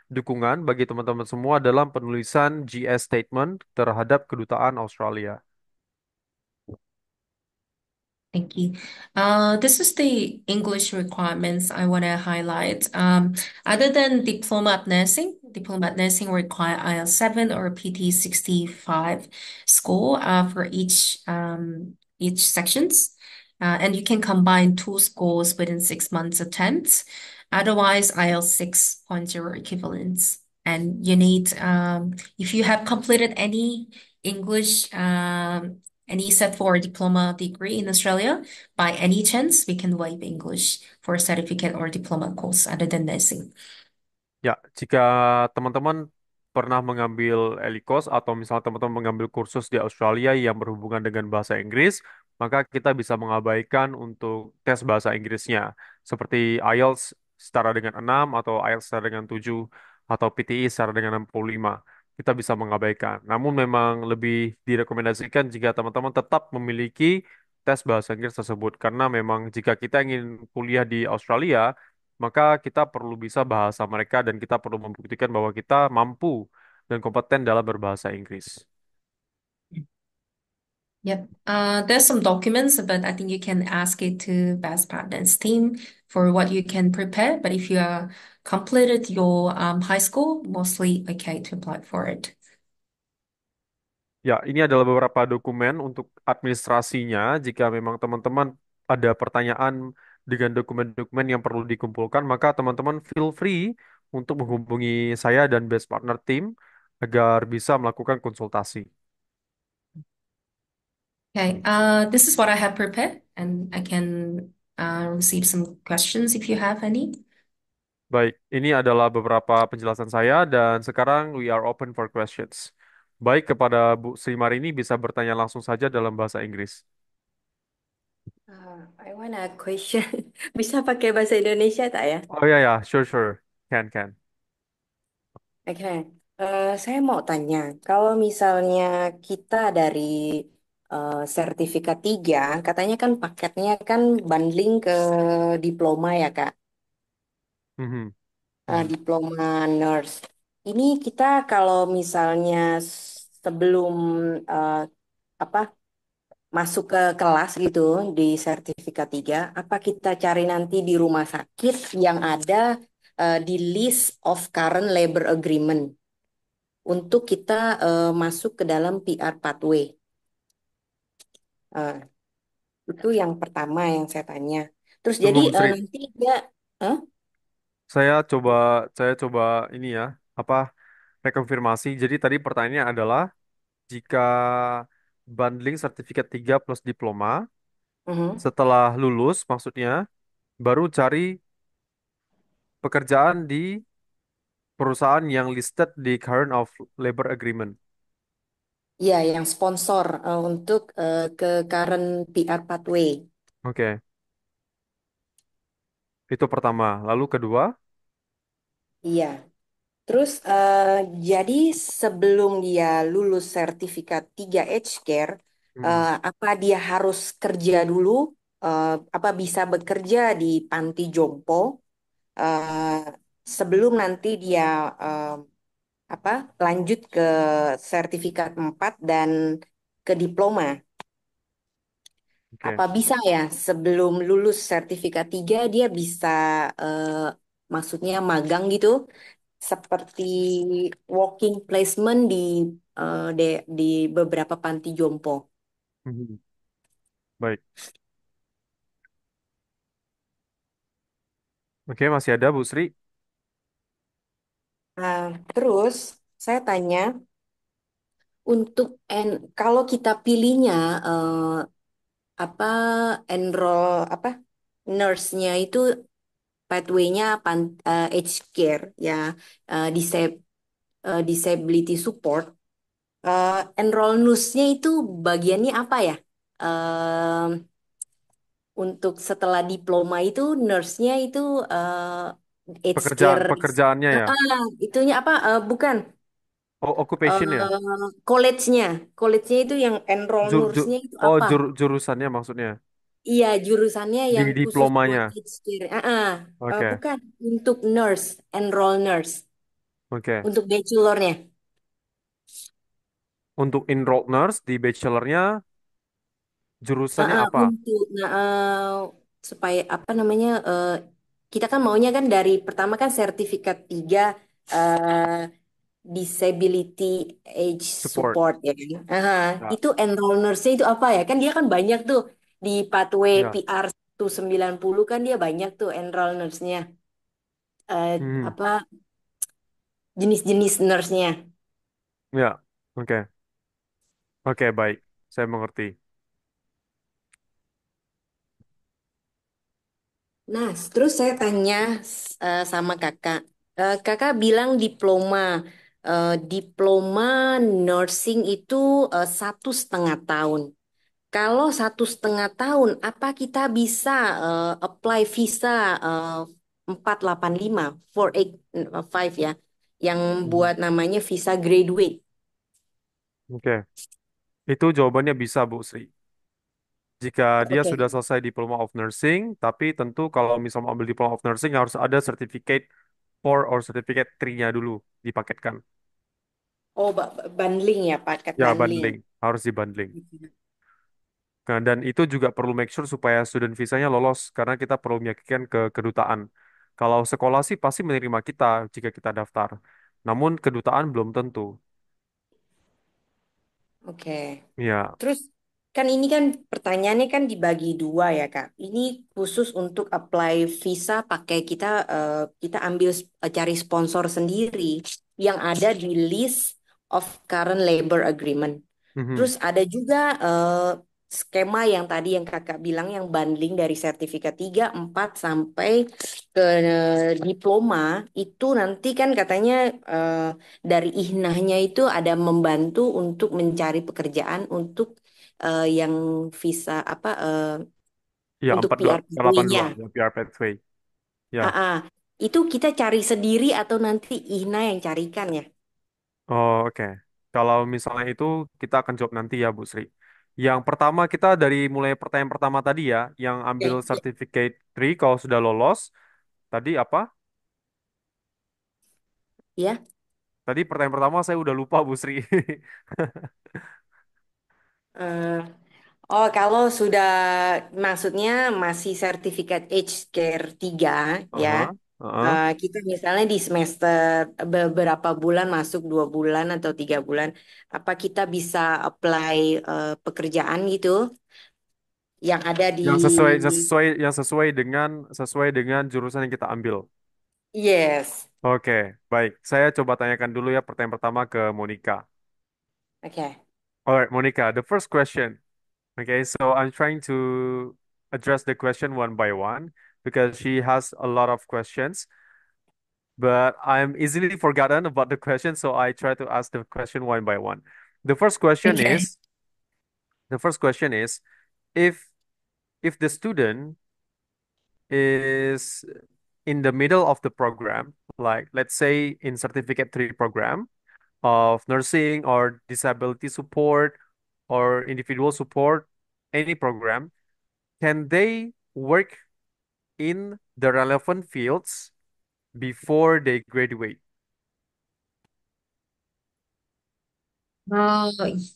Speaker 1: dukungan bagi teman-teman semua dalam penulisan GS statement terhadap kedutaan Australia.
Speaker 2: Thank you. This is the English requirements I want to highlight. Other than diploma of nursing require IELTS 7 or PT 65 score for each sections. And you can combine two scores within 6 months attempts. Otherwise, IELTS 6.0 equivalents. And you need, if you have completed any English any set for a diploma degree in Australia, by any chance, we can waive English for a certificate or diploma course other than nursing.
Speaker 1: Ya, jika teman-teman pernah mengambil ELICOS atau misalnya teman-teman mengambil kursus di Australia yang berhubungan dengan bahasa Inggris, maka kita bisa mengabaikan untuk tes bahasa Inggrisnya, seperti IELTS setara dengan 6 atau IELTS setara dengan 7 atau PTE setara dengan 65. Kita bisa mengabaikan. Namun memang lebih direkomendasikan jika teman-teman tetap memiliki tes bahasa Inggris tersebut, karena memang jika kita ingin kuliah di Australia, maka kita perlu bisa bahasa mereka dan kita perlu membuktikan bahwa kita mampu dan kompeten dalam berbahasa Inggris.
Speaker 2: Yep. There's some documents, but I think you can ask it to Best Partners team for what you can prepare. But if you are completed your high school, mostly okay to apply for it.
Speaker 1: Ya, ini adalah beberapa dokumen untuk administrasinya. Jika memang teman-teman ada pertanyaan dengan dokumen-dokumen yang perlu dikumpulkan, maka teman-teman feel free untuk menghubungi saya dan Best Partner Team agar bisa melakukan konsultasi.
Speaker 2: Okay. This is what I have prepared, and I can receive some questions if you have any.
Speaker 1: Baik, ini adalah beberapa penjelasan saya dan sekarang we are open for questions. Baik, kepada Bu Sri Marini bisa bertanya langsung saja dalam bahasa Inggris.
Speaker 8: I want a question. Bisa pakai bahasa Indonesia tak ya?
Speaker 1: Oh ya ya, sure sure. Can.
Speaker 8: Oke. Saya mau tanya, kalau misalnya kita dari sertifikat 3, katanya kan paketnya kan bundling ke diploma ya, Kak.
Speaker 1: Mhm, mhm.
Speaker 8: Diploma nurse. Ini kita kalau misalnya sebelum eh, apa masuk ke kelas gitu di sertifikat 3, apa kita cari nanti di rumah sakit yang ada di list of current labor agreement untuk kita masuk ke dalam PR pathway. Eh, itu yang pertama yang saya tanya. Terus jadi
Speaker 1: Tunggu Bu Sri,
Speaker 8: nanti dia, eh?
Speaker 1: saya coba saya coba ini ya, apa rekonfirmasi. Jadi tadi pertanyaannya adalah jika bundling sertifikat 3 plus diploma
Speaker 8: Mhm.
Speaker 1: setelah lulus maksudnya baru cari pekerjaan di perusahaan yang listed di current of labor agreement.
Speaker 8: Ya, yang sponsor untuk ke current PR pathway.
Speaker 1: Oke, itu pertama. Lalu kedua,
Speaker 8: Iya. Terus jadi sebelum dia lulus sertifikat 3 H-Care,
Speaker 1: hmm,
Speaker 8: apa dia harus kerja dulu? Apa bisa bekerja di panti jompo eh, sebelum nanti dia eh, apa lanjut ke sertifikat 4 dan ke diploma?
Speaker 1: Oke.
Speaker 8: Apa bisa ya sebelum lulus sertifikat 3 dia bisa eh, maksudnya magang gitu seperti working placement di beberapa panti jompo.
Speaker 1: Mhm. Baik. Oke, masih ada Bu Sri?
Speaker 8: Nah, terus saya tanya untuk kalau kita pilihnya apa enroll apa nurse-nya itu pathway-nya aged care ya disability support. Enroll nurse-nya itu bagiannya apa ya? Em, untuk setelah diploma itu nurse-nya itu aged
Speaker 1: Pekerjaan
Speaker 8: care.
Speaker 1: pekerjaannya ya.
Speaker 8: Itunya apa? Bukan.
Speaker 1: Oh, occupation ya.
Speaker 8: College-nya. College-nya itu yang enroll
Speaker 1: Jur, ju-
Speaker 8: nurse-nya itu
Speaker 1: oh,
Speaker 8: apa?
Speaker 1: jurusannya maksudnya
Speaker 8: Iya, jurusannya
Speaker 1: di
Speaker 8: yang khusus buat
Speaker 1: diplomanya.
Speaker 8: aged care.
Speaker 1: Oke.
Speaker 8: Bukan untuk nurse, enroll nurse.
Speaker 1: Oke.
Speaker 8: Untuk bachelornya.
Speaker 1: Untuk enrolled nurse di bachelornya jurusannya apa?
Speaker 8: Supaya apa namanya kita kan maunya kan dari pertama kan sertifikat 3 eh, disability age
Speaker 1: Support.
Speaker 8: support ya kan.
Speaker 1: Ya.
Speaker 8: Itu enroll nurse-nya itu apa ya? Kan dia kan banyak tuh di pathway
Speaker 1: Ya.
Speaker 8: PR 90 kan dia banyak tuh enroll nurse-nya.
Speaker 1: Hmm.
Speaker 8: Apa jenis-jenis nurse-nya.
Speaker 1: Ya. Oke. Oke, baik. Saya mengerti.
Speaker 8: Nah, terus saya tanya sama kakak. Kakak bilang diploma. Diploma nursing itu 1,5 tahun. Kalau 1,5 tahun, apa kita bisa apply visa eh, 485, 485 ya, yang
Speaker 1: Mhm.
Speaker 8: buat namanya visa graduate.
Speaker 1: Oke. Itu jawabannya bisa, Bu Sri. Jika dia
Speaker 8: Oke.
Speaker 1: sudah selesai Diploma of Nursing, tapi tentu kalau misalnya mau ambil Diploma of Nursing harus ada Certificate 4 or Certificate 3-nya dulu dipaketkan.
Speaker 8: Oh, bundling ya, paket
Speaker 1: Ya,
Speaker 8: bundling.
Speaker 1: bundling. Harus dibundling. Nah, dan itu juga perlu make sure supaya student visanya lolos karena kita perlu meyakinkan ke kedutaan. Kalau sekolah sih pasti menerima kita jika kita daftar. Namun kedutaan belum tentu.
Speaker 8: Oke.
Speaker 1: Ya.
Speaker 8: Terus kan ini kan pertanyaannya kan dibagi dua ya Kak. Ini khusus untuk apply visa pakai kita ambil cari sponsor sendiri yang ada di list of current labor agreement.
Speaker 1: Mhm.
Speaker 8: Terus ada juga skema yang tadi yang Kakak bilang yang bundling dari sertifikat 3 4 sampai ke diploma itu nanti kan katanya dari IHNA-nya itu ada membantu untuk mencari pekerjaan untuk yang visa apa
Speaker 1: Ya,
Speaker 8: untuk PR
Speaker 1: dua
Speaker 8: pathway-nya.
Speaker 1: ya PR pathway. Ya.
Speaker 8: Ah, ah. Itu kita cari sendiri atau nanti IHNA yang carikan ya?
Speaker 1: Oh, oke. Kalau misalnya itu kita akan jawab nanti ya, Bu Sri. Yang pertama kita dari mulai pertanyaan pertama tadi ya, yang ambil
Speaker 8: Ya, ya.
Speaker 1: certificate 3 kalau sudah lolos, tadi apa?
Speaker 8: Ya.
Speaker 1: Tadi pertanyaan pertama saya udah lupa, Bu Sri.
Speaker 8: Eh, oh, kalau sudah maksudnya masih sertifikat Age Care 3 ya.
Speaker 1: Aha, aha.
Speaker 8: Kita misalnya di semester beberapa bulan masuk 2 bulan atau 3 bulan, apa kita bisa apply pekerjaan gitu yang ada di
Speaker 1: Yang sesuai dengan jurusan yang kita ambil.
Speaker 8: yes,
Speaker 1: Oke, baik. Saya coba tanyakan dulu ya pertanyaan pertama ke Monica.
Speaker 8: oke,
Speaker 1: Alright, Monica, the first question. Okay, so I'm trying to address the question one by one because she has a lot of questions, but I'm easily forgotten about the question, so I try to ask the question one by one. The first question
Speaker 8: okay,
Speaker 1: is, the first question is, if if the student is in the middle of the program, like let's say in certificate 3 program of nursing or disability support or individual support, any program, can they work in the relevant fields before they graduate?
Speaker 2: Uh,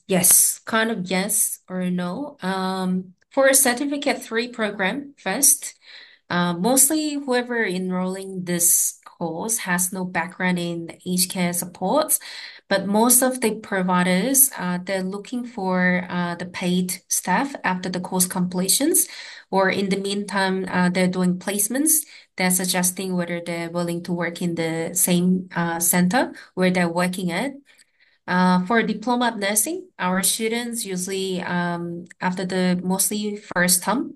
Speaker 2: yes, kind of yes or no. For a certificate three program first, mostly whoever enrolling this course has no background in aged care supports, but most of the providers, they're looking for the paid staff after the course completions, or in the meantime, they're doing placements. They're suggesting whether they're willing to work in the same center where they're working at. For diploma of nursing, our students usually, after the mostly first term,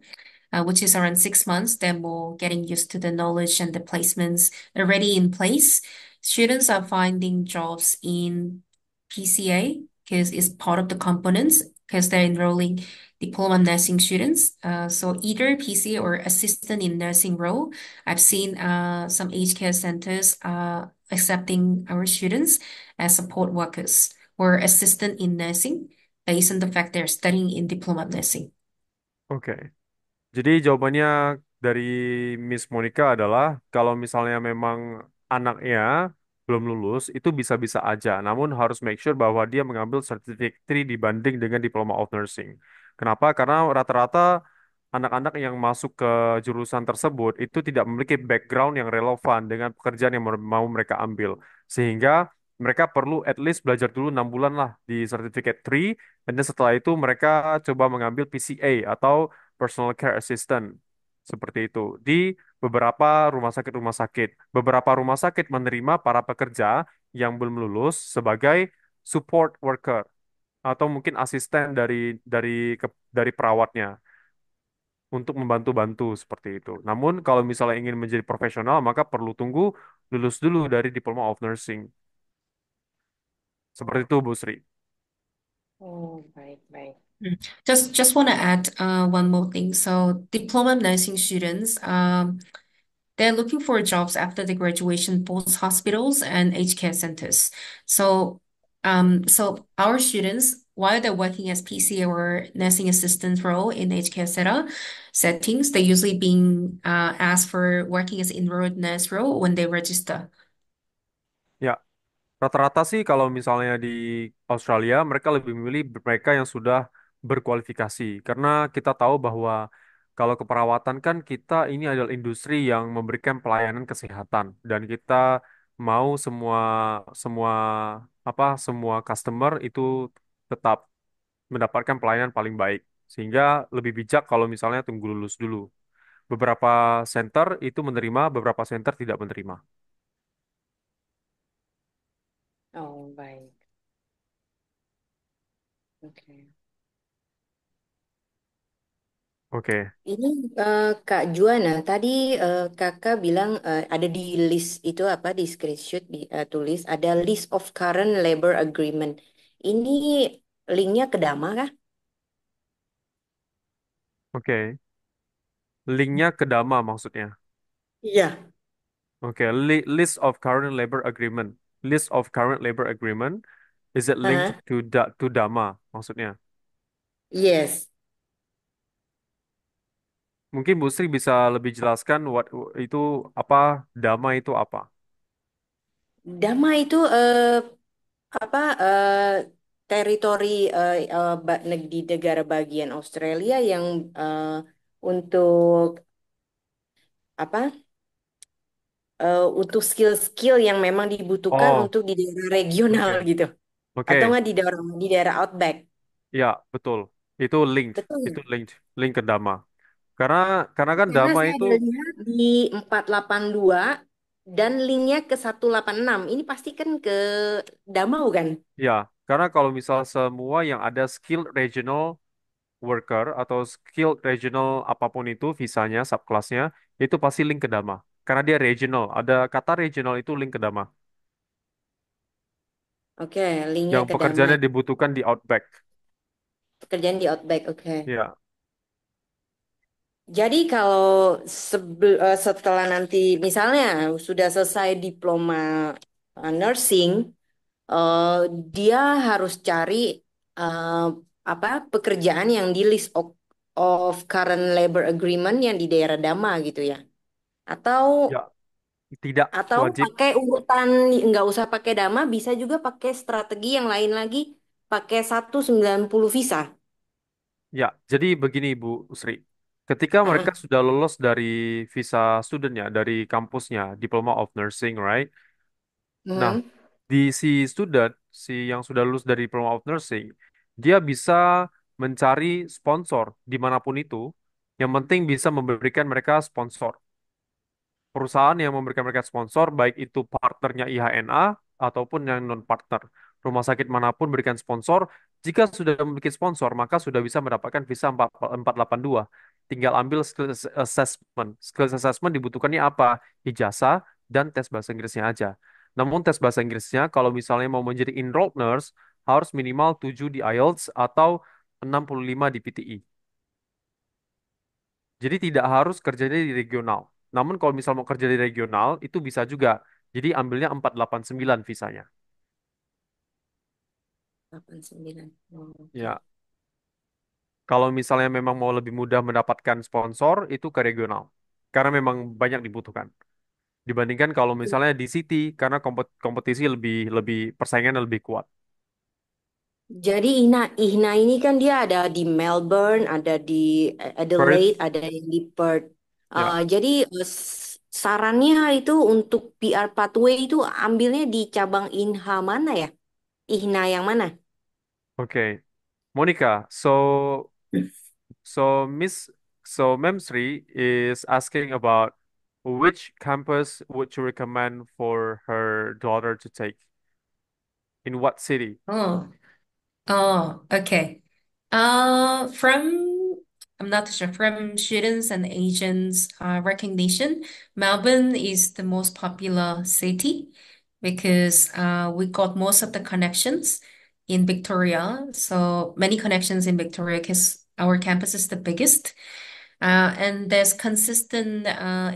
Speaker 2: which is around 6 months, they're more getting used to the knowledge and the placements already in place. Students are finding jobs in PCA because it's part of the components because they're enrolling diploma nursing students. So either PCA or assistant in nursing role. I've seen some aged care centers accepting our students as support workers or assistant in nursing based on the fact they're studying in diploma of nursing.
Speaker 1: Oke. Jadi jawabannya dari Miss Monica adalah kalau misalnya memang anaknya belum lulus itu bisa-bisa aja, namun harus make sure bahwa dia mengambil certificate 3 dibanding dengan diploma of nursing. Kenapa? Karena rata-rata anak-anak yang masuk ke jurusan tersebut itu tidak memiliki background yang relevan dengan pekerjaan yang mau mereka ambil. Sehingga mereka perlu at least belajar dulu 6 bulan lah di certificate 3, dan setelah itu mereka coba mengambil PCA atau personal care assistant seperti itu di beberapa rumah sakit. Beberapa rumah sakit menerima para pekerja yang belum lulus sebagai support worker atau mungkin asisten dari perawatnya untuk membantu-bantu seperti itu. Namun kalau misalnya ingin menjadi profesional maka perlu tunggu lulus dulu dari Diploma of Nursing. Seperti itu Bu Sri.
Speaker 8: Oh, baik-baik.
Speaker 2: Just want to add one more thing. So diploma nursing students, they're looking for jobs after the graduation, both hospitals and aged care centers. So so our students, while they're working as PC or nursing assistant role in aged care settings, they're usually being asked for working as enrolled nurse role when they register.
Speaker 1: Ya, rata-rata sih kalau misalnya di Australia, mereka lebih memilih mereka yang sudah berkualifikasi. Karena kita tahu bahwa kalau keperawatan kan kita ini adalah industri yang memberikan pelayanan kesehatan. Dan kita mau semua semua semua customer itu tetap mendapatkan pelayanan paling baik. Sehingga lebih bijak kalau misalnya tunggu lulus dulu. Beberapa center itu menerima, beberapa center tidak menerima.
Speaker 8: Oh, baik. Oke.
Speaker 1: Oke.
Speaker 8: Ini Kak Juana, tadi kakak bilang ada di list itu apa di screenshot tulis ada list of current labor agreement. Ini linknya ke Dama kah?
Speaker 1: Oke. Linknya ke Dama maksudnya.
Speaker 8: Iya.
Speaker 1: Oke, list of current labor agreement. List of current labor agreement. Is it linked
Speaker 8: Hah?
Speaker 1: to Dama maksudnya?
Speaker 8: Yes.
Speaker 1: Mungkin Bu Sri bisa lebih jelaskan itu apa, Dama itu apa?
Speaker 8: Dama itu apa teritori di negara bagian Australia yang untuk apa untuk skill-skill yang memang dibutuhkan
Speaker 1: Oh,
Speaker 8: untuk di daerah regional
Speaker 1: oke.
Speaker 8: gitu atau
Speaker 1: Oke,
Speaker 8: nggak di daerah outback.
Speaker 1: ya, betul. Itu linked.
Speaker 8: Betul
Speaker 1: Itu
Speaker 8: nggak?
Speaker 1: link ke Dama. Karena karena kan
Speaker 8: Karena
Speaker 1: Dama
Speaker 8: saya
Speaker 1: itu
Speaker 8: ada lihat di 482 dan linknya ke 186. Ini pasti kan ke Damau kan?
Speaker 1: ya, karena kalau misal semua yang ada skill regional worker atau skilled regional apapun itu visanya subkelasnya itu pasti link ke Dama karena dia regional, ada kata regional itu link ke Dama
Speaker 8: Oke, linknya
Speaker 1: yang
Speaker 8: ke Damai.
Speaker 1: pekerjaannya dibutuhkan di Outback.
Speaker 8: Pekerjaan di outback, oke.
Speaker 1: Ya,
Speaker 8: Jadi kalau setelah nanti misalnya sudah selesai diploma nursing, eh, dia harus cari eh, apa pekerjaan yang di list of current labor agreement yang di daerah Dama gitu ya. Atau
Speaker 1: ya, tidak
Speaker 8: atau
Speaker 1: wajib.
Speaker 8: pakai urutan nggak usah pakai Dama, bisa juga pakai strategi yang lain lagi. pakai 190 visa.
Speaker 1: Ya, jadi begini Bu Sri. Ketika mereka
Speaker 8: Ah,
Speaker 1: sudah lolos dari visa studentnya, dari kampusnya, Diploma of Nursing, right? Nah,
Speaker 8: hmm.
Speaker 1: di si student, si yang sudah lulus dari Diploma of Nursing, dia bisa mencari sponsor dimanapun itu. Yang penting bisa memberikan mereka sponsor. Perusahaan yang memberikan mereka sponsor, baik itu partnernya IHNA ataupun yang non-partner. Rumah sakit manapun berikan sponsor, jika sudah memiliki sponsor, maka sudah bisa mendapatkan visa 482. Tinggal ambil skills assessment. Skills assessment dibutuhkannya apa? Ijazah dan tes bahasa Inggrisnya aja. Namun tes bahasa Inggrisnya, kalau misalnya mau menjadi enrolled nurse, harus minimal 7 di IELTS atau 65 di PTE. Jadi tidak harus kerjanya di regional. Namun kalau misal mau kerja di regional, itu bisa juga. Jadi ambilnya 489 visanya.
Speaker 8: 89. Oh, oke.
Speaker 1: Ya, kalau misalnya memang mau lebih mudah mendapatkan sponsor, itu ke regional. Karena memang banyak dibutuhkan. Dibandingkan kalau misalnya di city, karena kompetisi lebih lebih persaingannya lebih kuat.
Speaker 8: Jadi IHNA ini kan dia ada di Melbourne, ada di Adelaide,
Speaker 1: Perth,
Speaker 8: ada yang di Perth.
Speaker 1: ya,
Speaker 8: Jadi sarannya itu untuk PR pathway itu ambilnya di cabang INHA mana ya? IHNA yang mana?
Speaker 1: oke. Monica, so Miss, so Mem Sri is asking about which campus would you recommend for her daughter to take? In what city?
Speaker 2: Oh, okay. I'm not sure, from students and agents recognition, Melbourne is the most popular city because we got most of the connections in Victoria. So many connections in Victoria because our campus is the biggest. And there's consistent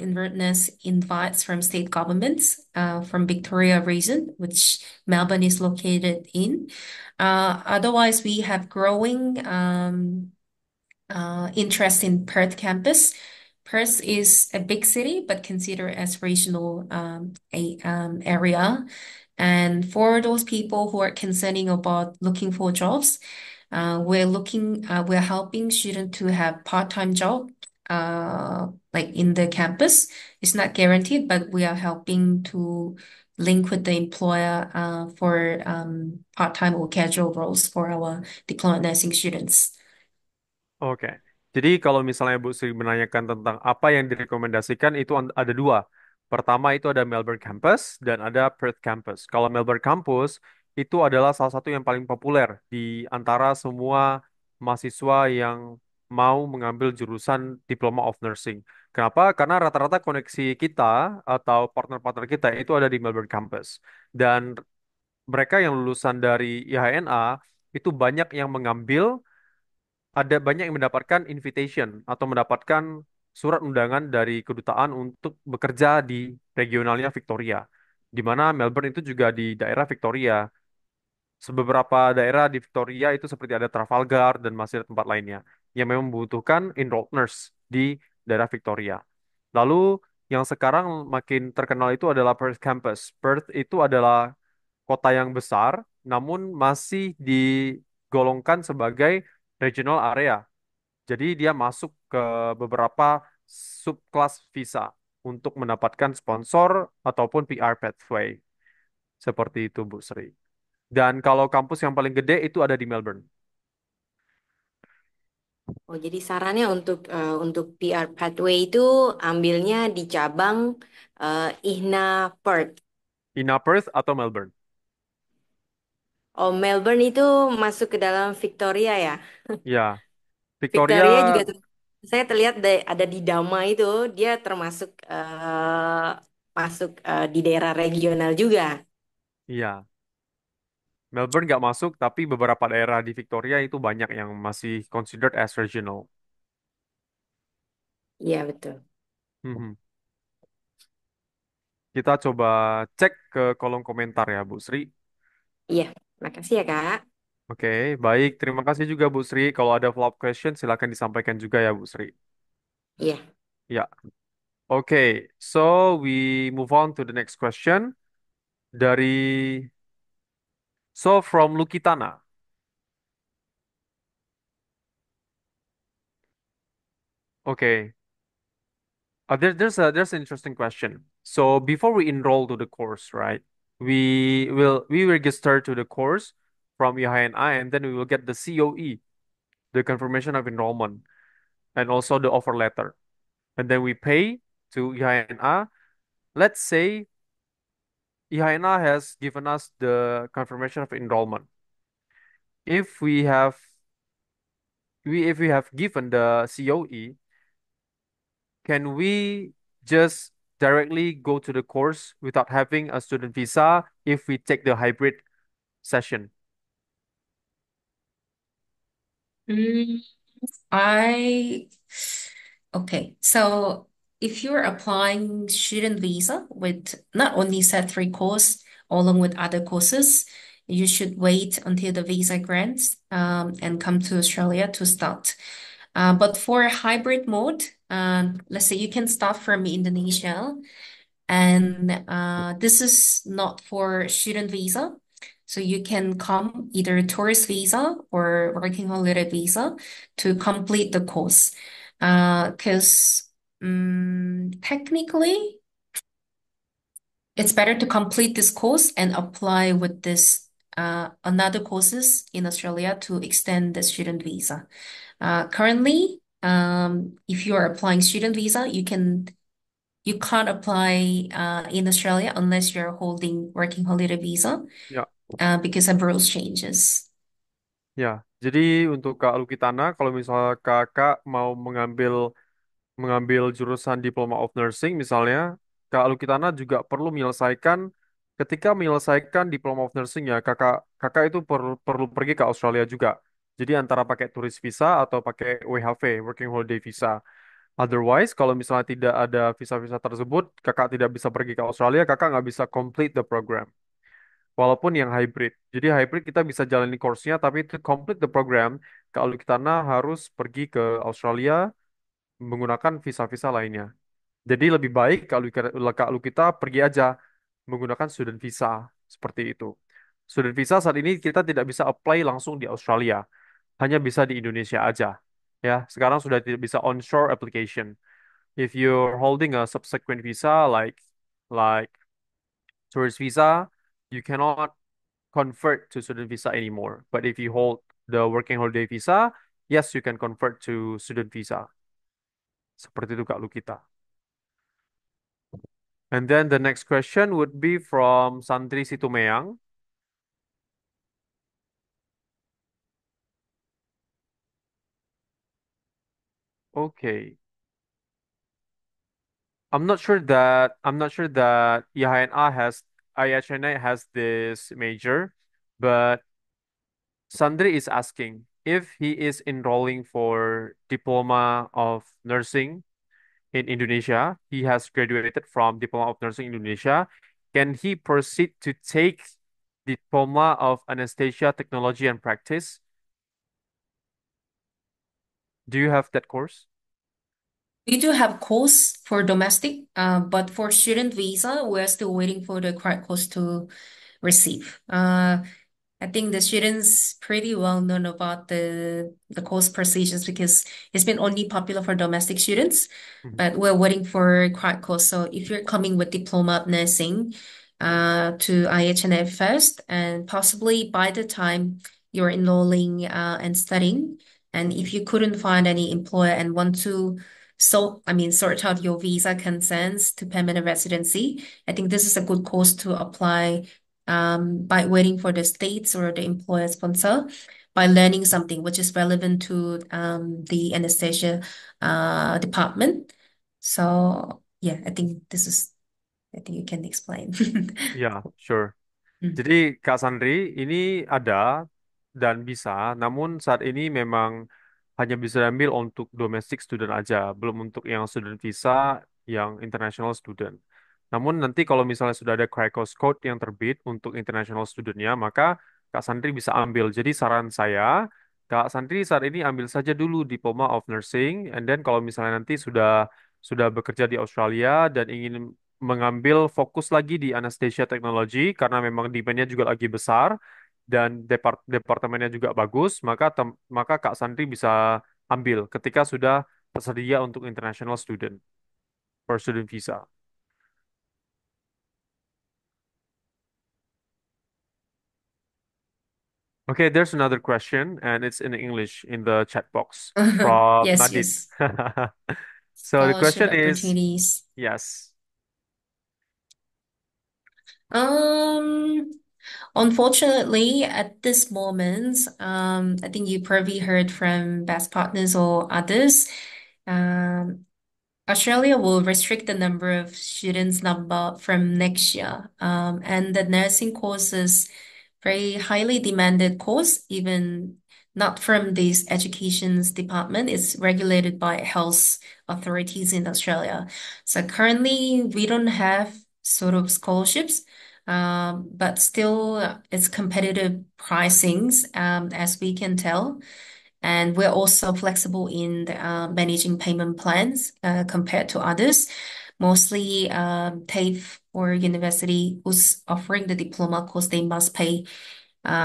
Speaker 2: investment invites from state governments from Victoria region, which Melbourne is located in. Otherwise, we have growing interest in Perth campus. Perth is a big city, but considered as regional area. And for those people who are concerning about looking for jobs, we're helping students to have part-time job, like in the campus. It's not guaranteed, but we are helping to link with the employer, for part-time or casual roles for our diploma nursing students.
Speaker 1: Oke. Jadi kalau misalnya Bu Sri menanyakan tentang apa yang direkomendasikan itu ada dua. Pertama itu ada Melbourne Campus dan ada Perth Campus. Kalau Melbourne Campus itu adalah salah satu yang paling populer di antara semua mahasiswa yang mau mengambil jurusan Diploma of Nursing. Kenapa? Karena rata-rata koneksi kita atau partner-partner kita itu ada di Melbourne Campus. Dan mereka yang lulusan dari IHNA itu banyak yang mengambil ada banyak yang mendapatkan invitation atau mendapatkan surat undangan dari kedutaan untuk bekerja di regionalnya Victoria, di mana Melbourne itu juga di daerah Victoria. Beberapa daerah di Victoria itu seperti ada Trafalgar dan masih ada tempat lainnya yang memang membutuhkan enrolled nurse di daerah Victoria. Lalu yang sekarang makin terkenal itu adalah Perth Campus. Perth itu adalah kota yang besar, namun masih digolongkan sebagai regional area. Jadi dia masuk ke beberapa subkelas visa untuk mendapatkan sponsor ataupun PR pathway. Seperti itu, Bu Sri. Dan kalau kampus yang paling gede itu ada di Melbourne.
Speaker 8: Oh, jadi sarannya untuk PR pathway itu ambilnya di cabang IHNA Perth.
Speaker 1: Ina Perth atau Melbourne.
Speaker 8: Oh, Melbourne itu masuk ke dalam Victoria ya.
Speaker 1: Ya,
Speaker 8: Victoria juga
Speaker 1: Victoria,
Speaker 8: saya terlihat ada di Dama itu dia termasuk masuk di daerah regional juga.
Speaker 1: iya. Melbourne nggak masuk, tapi beberapa daerah di Victoria itu banyak yang masih considered as regional.
Speaker 8: Iya betul.
Speaker 1: Mhm. Kita coba cek ke kolom komentar ya, Bu Sri.
Speaker 8: Iya, makasih ya Kak.
Speaker 1: Oke, baik. Terima kasih juga, Bu Sri. Kalau ada follow-up question, silakan disampaikan juga ya, Bu Sri.
Speaker 8: Iya.
Speaker 1: Ya, oke. So, we move on to the next question. Dari, so from Lukitana. Okay. There's an interesting question. So before we enroll to the course, right? We register to the course from IHNA, and then we will get the COE, the confirmation of enrollment, and also the offer letter. And then we pay to IHNA. Let's say IHNA has given us the confirmation of enrollment. If we have if we have given the COE, can we just directly go to the course without having a student visa if we take the hybrid session?
Speaker 2: Mm, I okay. So if you're applying student visa with not only set three course along with other courses, you should wait until the visa grants and come to Australia to start. But for hybrid mode, let's say you can start from Indonesia, and this is not for student visa. So you can come either tourist visa or working holiday visa to complete the course. Because technically, it's better to complete this course and apply with this another courses in Australia to extend the student visa. Currently, if you are applying student visa, you can't apply in Australia unless you're holding working holiday visa
Speaker 1: Ya,
Speaker 2: because of rules changes.
Speaker 1: ya. Jadi untuk Kak Lukitana, kalau misalnya Kakak mau mengambil mengambil jurusan Diploma of Nursing misalnya, Kak Lukitana juga perlu menyelesaikan ketika menyelesaikan Diploma of Nursing ya, Kakak Kakak itu perlu pergi ke Australia juga. Jadi antara pakai turis visa atau pakai WHV, Working Holiday Visa. Otherwise, kalau misalnya tidak ada visa-visa tersebut, kakak tidak bisa pergi ke Australia, kakak nggak bisa complete the program. Walaupun yang hybrid. Jadi hybrid kita bisa jalani course-nya, tapi to complete the program, kalau kita harus pergi ke Australia menggunakan visa-visa lainnya. Jadi lebih baik kalau kita pergi aja menggunakan student visa seperti itu. Student visa saat ini kita tidak bisa apply langsung di Australia, hanya bisa di Indonesia aja. Ya, sekarang sudah tidak bisa onshore application. If you're holding a subsequent visa like tourist visa, you cannot convert to student visa anymore. But if you hold the working holiday visa, yes, you can convert to student visa. Seperti itu Kak Lukita. And then the next question would be from Santri Situmeang. Okay. I'm not sure that IHNA has this major, but Sandri is asking if he is enrolling for Diploma of Nursing in Indonesia. He has graduated from Diploma of Nursing Indonesia. Can he proceed to take Diploma of Anesthesia Technology and Practice? Do you have that course?
Speaker 2: We do have course for domestic, but for student visa, we're still waiting for the correct course to receive. I think the students pretty well known about the course procedures because it's been only popular for domestic students,
Speaker 1: Mhm.
Speaker 2: but we're waiting for crack course. So if you're coming with diploma of nursing to IHNF first, and possibly by the time you're enrolling and studying, and if you couldn't find any employer and want to sort out your visa consents to permanent residency, I think this is a good course to apply by waiting for the states or the employer sponsor by learning something which is relevant to the anesthesia department. So yeah, I think you can explain.
Speaker 1: Yeah, sure.
Speaker 2: Mm.
Speaker 1: Jadi Kak Sandri ini ada dan bisa, namun saat ini memang hanya bisa diambil untuk domestic student aja, belum untuk yang student visa, yang international student. Namun nanti kalau misalnya sudah ada Cracos Code yang terbit untuk international studentnya, maka Kak Sandri bisa ambil. Jadi saran saya, Kak Sandri saat ini ambil saja dulu Diploma of Nursing, and then kalau misalnya nanti sudah bekerja di Australia dan ingin mengambil fokus lagi di anesthesia teknologi karena memang demand-nya juga lagi besar dan departemennya juga bagus, maka Kak Sandri bisa ambil ketika sudah tersedia untuk international student for student visa. Okay, there's another question, and it's in English in the chat box from
Speaker 2: Yes,
Speaker 1: Nadine.
Speaker 2: yes.
Speaker 1: So the
Speaker 2: Scholarship
Speaker 1: question is,
Speaker 2: opportunities.
Speaker 1: yes.
Speaker 2: Um, Unfortunately, at this moment, I think you probably heard from Best Partners or others. Um, Australia will restrict the number of students number from next year. And the nursing course is very highly demanded course, even not from this education's department. It's regulated by health authorities in Australia. So currently we don't have sort of scholarships, but still it's competitive pricings, as we can tell. And we're also flexible in managing payment plans compared to others. Mostly TAFE or university who's offering the diploma course, they must pay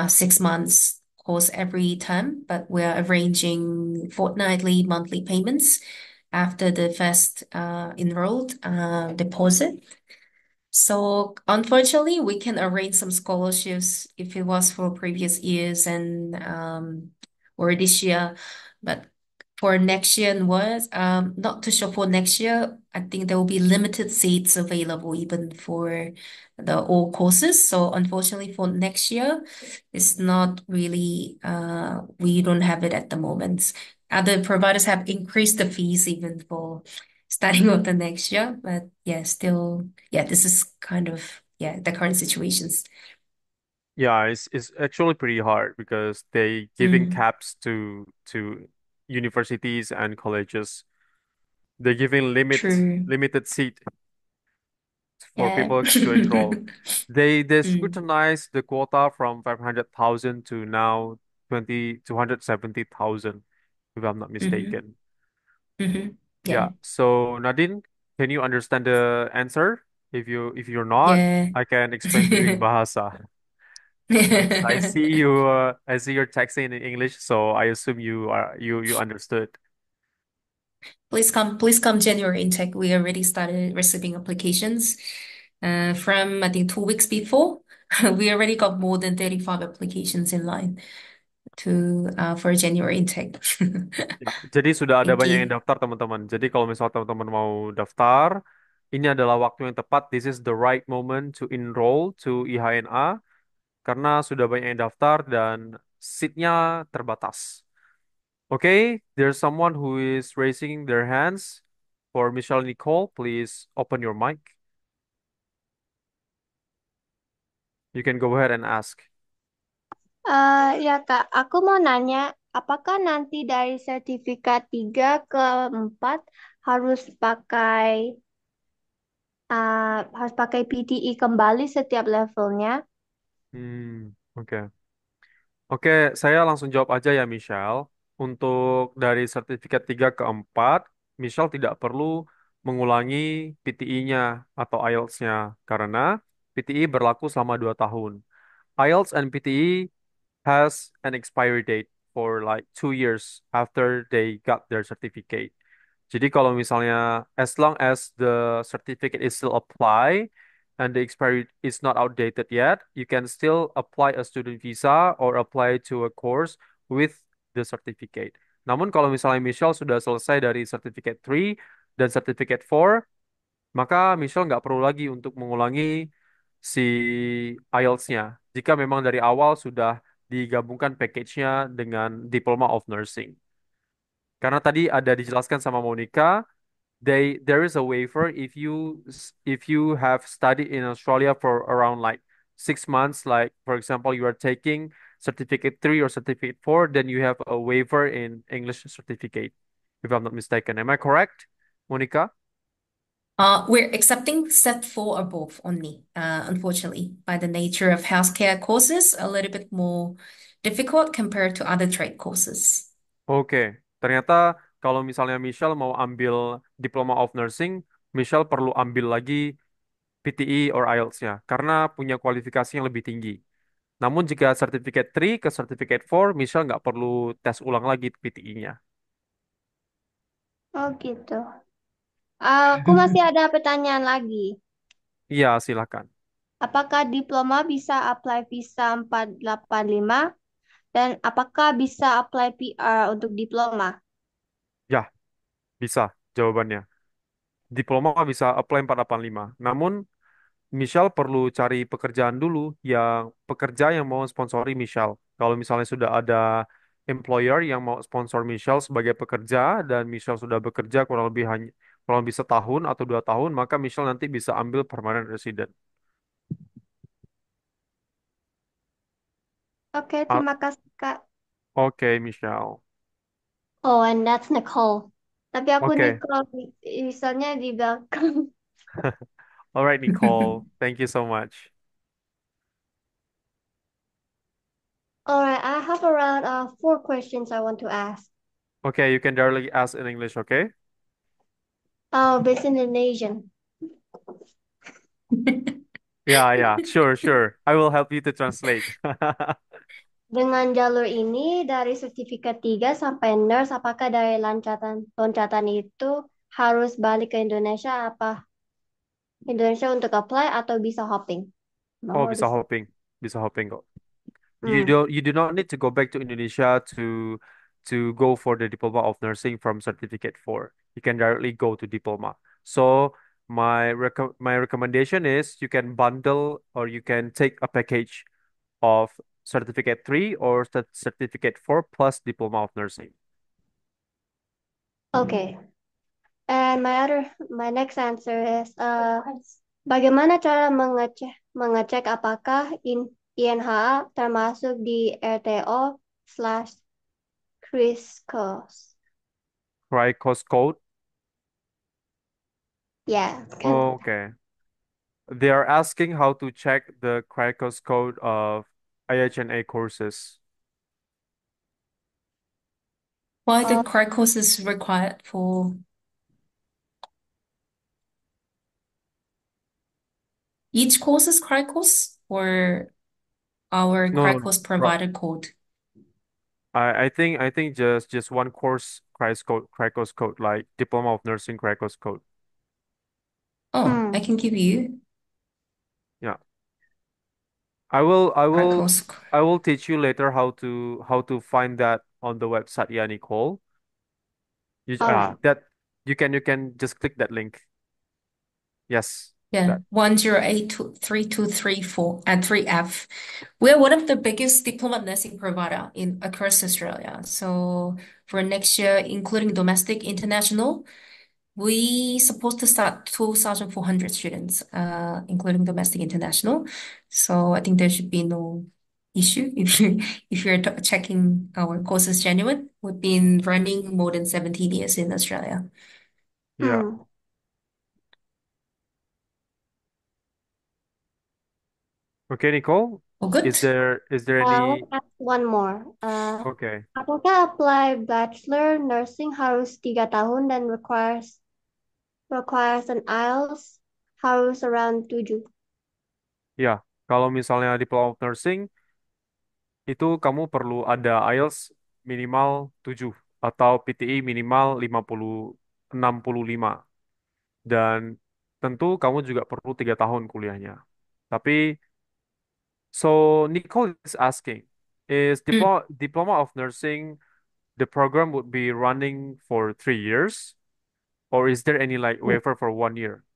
Speaker 2: 6 months course every term, but we're arranging fortnightly, monthly payments after the first enrolled deposit. So unfortunately, we can arrange some scholarships if it was for previous years and or this year, but for next year and was not too sure for next year. I think there will be limited seats available even for the all courses. So unfortunately, for next year, it's not really we don't have it at the moment. Other providers have increased the fees even for starting of the next year, but yeah, still, yeah, this is kind of, yeah, the current situations.
Speaker 1: Yeah, it's actually pretty hard because they giving
Speaker 2: Mm,
Speaker 1: caps to universities and colleges. They're giving
Speaker 2: true.
Speaker 1: limited seat for
Speaker 2: Yeah.
Speaker 1: people to enroll. They
Speaker 2: Mm,
Speaker 1: scrutinize the quota from 500,000 to now 270,000, if I'm not
Speaker 2: hmm
Speaker 1: mistaken. Yeah.
Speaker 2: Yeah.
Speaker 1: So Nadine, can you understand the answer? If you're not,
Speaker 2: Yeah.
Speaker 1: I can explain to you in Bahasa. I see you're texting in English, so I assume you understood.
Speaker 2: Please come January intake. We already started receiving applications. From I think 2 weeks before, we already got more than 35 applications in line to for January intake.
Speaker 1: Ya, jadi sudah ada
Speaker 2: Thank
Speaker 1: banyak yang
Speaker 2: you.
Speaker 1: daftar teman-teman. Jadi kalau misal teman-teman mau daftar, ini adalah waktu yang tepat. This is the right moment to enroll to IHNA karena sudah banyak yang daftar dan seatnya terbatas. Okay, there's someone who is raising their hands. For Michelle Nicole, please open your mic. You can go ahead and ask.
Speaker 9: Ya Kak, aku mau nanya, apakah nanti dari sertifikat 3 ke 4 harus pakai PTE kembali setiap levelnya?
Speaker 1: Oke. Oke, saya langsung jawab aja ya, Michelle. Untuk dari sertifikat 3 ke 4, Michelle tidak perlu mengulangi PTI-nya atau IELTS-nya karena PTI berlaku selama 2 tahun. IELTS and PTE has an expiry date for like 2 years after they got their certificate. Jadi kalau misalnya as long as the certificate is still apply and the expiry is not outdated yet, you can still apply a student visa or apply to a course with the certificate. Namun kalau misalnya Michelle sudah selesai dari certificate 3 dan certificate 4, maka Michelle nggak perlu lagi untuk mengulangi si IELTS-nya jika memang dari awal sudah digabungkan package-nya dengan Diploma of Nursing. Karena tadi ada dijelaskan sama Monica, there is a waiver if you have studied in Australia for around like 6 months, like for example you are taking certificate 3 or certificate 4, then you have a waiver in English certificate, if I'm not mistaken. Am I correct, Monica?
Speaker 2: We're accepting set four above only, unfortunately, by the nature of healthcare courses, a little bit more difficult compared to other trade courses.
Speaker 1: Oke, ternyata kalau misalnya Michelle mau ambil Diploma of Nursing, Michelle perlu ambil lagi PTE or IELTS-nya karena punya kualifikasi yang lebih tinggi. Namun jika Certificate 3 ke Certificate 4, Michelle nggak perlu tes ulang lagi PTI-nya.
Speaker 9: Oh gitu. Aku masih ada pertanyaan lagi.
Speaker 1: Iya, silakan.
Speaker 9: Apakah diploma bisa apply visa 485 dan apakah bisa apply PR untuk diploma?
Speaker 1: Ya, bisa jawabannya. Diploma bisa apply 485. Namun, Michelle perlu cari pekerjaan dulu yang pekerja yang mau sponsori Michelle. Kalau misalnya sudah ada employer yang mau sponsor Michelle sebagai pekerja dan Michelle sudah bekerja kurang lebih setahun atau 2 tahun, maka Michelle nanti bisa ambil permanent resident.
Speaker 9: Oke,
Speaker 1: Ah,
Speaker 9: terima kasih Kak.
Speaker 1: Oke, Michelle.
Speaker 9: Oh, and that's Nicole. Tapi aku
Speaker 1: Oke.
Speaker 9: Nicole, misalnya di belakang.
Speaker 1: All right, Nicole. Thank you so much.
Speaker 9: Alright, I have around 4 questions I want to ask.
Speaker 1: Okay, you can directly ask in English, okay?
Speaker 9: Based in Indonesian.
Speaker 1: Yeah, yeah, sure, sure. I will help you to translate.
Speaker 9: Dengan jalur ini dari sertifikat 3 sampai nurse, apakah dari loncatan loncatan itu harus balik ke Indonesia Indonesia untuk apply atau bisa hopping?
Speaker 1: Oh,
Speaker 9: Oh,
Speaker 1: bisa
Speaker 9: bisa.
Speaker 1: hopping. Bisa hopping kok.
Speaker 9: Hmm.
Speaker 1: You do not need to go back to Indonesia to go for the diploma of nursing from certificate 4. You can directly go to diploma. So my recommendation is you can bundle or you can take a package of certificate 3 or certificate 4 plus diploma of nursing.
Speaker 9: Okay. And my next answer is bagaimana cara mengecek apakah INH termasuk di RTO slash Criscos?
Speaker 1: Cricos code.
Speaker 9: Ya, kan.
Speaker 1: Okay. They are asking how to check the Cricos code of IHNA courses.
Speaker 2: Why the
Speaker 9: Oh,
Speaker 2: crack course is required for each course's crack course or our
Speaker 1: No,
Speaker 2: crack
Speaker 1: no,
Speaker 2: course provided code?
Speaker 1: I think just one course Cricos code like Diploma of Nursing Cricos code.
Speaker 2: Oh, I
Speaker 9: hmm.
Speaker 2: can give you
Speaker 1: Yeah. I will I
Speaker 2: crack
Speaker 1: will
Speaker 2: course.
Speaker 1: I will teach you later how to find that on the website, yeah, Nicole.
Speaker 9: All right.
Speaker 1: That you can just click that link. Yes.
Speaker 2: Yeah,
Speaker 1: That
Speaker 2: 1083234 at 3F. We're one of the biggest diploma nursing provider in across Australia. So for next year, including domestic, international, we supposed to start 2,400 students, including domestic, international. So I think there should be no issue if you're checking our courses genuine. We've been running more than 17 years in Australia.
Speaker 1: yeah.
Speaker 9: Hmm.
Speaker 1: Okay, Nicole.
Speaker 2: All good?
Speaker 1: Is there
Speaker 9: Let's
Speaker 1: any
Speaker 9: ask one more.
Speaker 1: okay.
Speaker 9: Apakah apply bachelor nursing harus 3 tahun dan requires an IELTS harus around 7?
Speaker 1: Ya, kalau misalnya Diploma of Nursing itu kamu perlu ada IELTS minimal 7 atau PTE minimal 65. Dan tentu kamu juga perlu 3 tahun kuliahnya. Tapi, so Nicole is asking, is
Speaker 2: Mm.
Speaker 1: Diploma of Nursing, the program would be running for 3 years, or is there any like waiver for 1 year?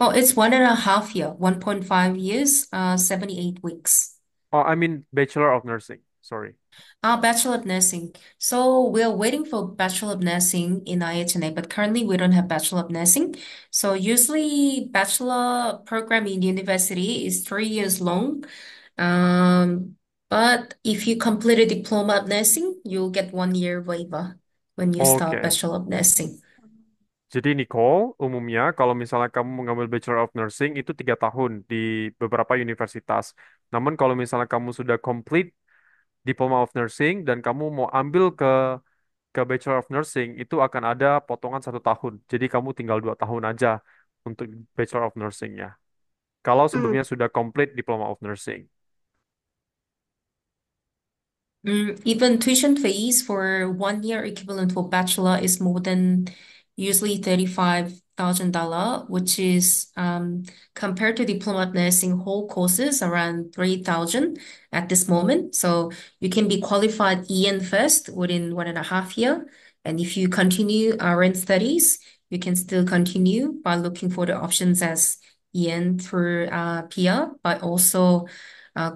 Speaker 2: Oh, it's 1.5 year, 1.5 years, 78 weeks.
Speaker 1: Oh, I mean Bachelor of Nursing. Sorry.
Speaker 2: Bachelor of Nursing. So we're waiting for Bachelor of Nursing in IHNA, but currently we don't have Bachelor of Nursing. So usually Bachelor program in university is 3 years long. Um, but if you complete a Diploma of Nursing, you'll get 1 year waiver when you start
Speaker 1: Oke.
Speaker 2: Bachelor of Nursing.
Speaker 1: Jadi Nicole, umumnya kalau misalnya kamu mengambil Bachelor of Nursing itu 3 tahun di beberapa universitas. Namun kalau misalnya kamu sudah complete Diploma of Nursing dan kamu mau ambil ke Bachelor of Nursing itu akan ada potongan 1 tahun. Jadi kamu tinggal 2 tahun aja untuk Bachelor of Nursingnya. Kalau
Speaker 9: Hmm.
Speaker 1: sebelumnya sudah complete Diploma of Nursing.
Speaker 2: Even tuition fees for 1 year equivalent for bachelor is more than usually $35,000, which is compared to diploma of nursing whole courses around 3,000 at this moment. So you can be qualified EN first within 1.5 year. And if you continue RN studies, you can still continue by looking for the options as EN through PR, but also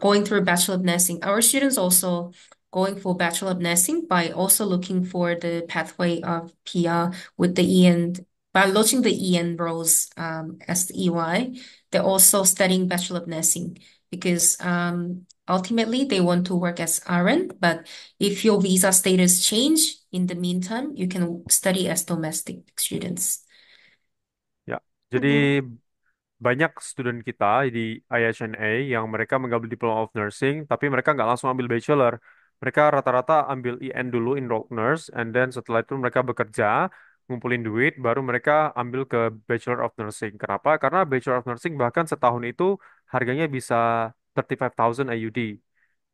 Speaker 2: going through Bachelor of Nursing. Our students also going for Bachelor of Nursing by also looking for the pathway of PR with the EN, by launching the EN roles as the EY. They're also studying Bachelor of Nursing because ultimately they want to work as RN, but if your visa status change in the meantime, you can study as domestic students.
Speaker 1: Ya, jadi banyak student kita di IHNA yang mereka mengambil Diploma of Nursing, tapi mereka nggak langsung ambil Bachelor. Mereka rata-rata ambil IN dulu, Enrolled Nurse, and then setelah itu mereka bekerja, ngumpulin duit, baru mereka ambil ke Bachelor of Nursing. Kenapa? Karena Bachelor of Nursing bahkan setahun itu harganya bisa 35.000 AUD.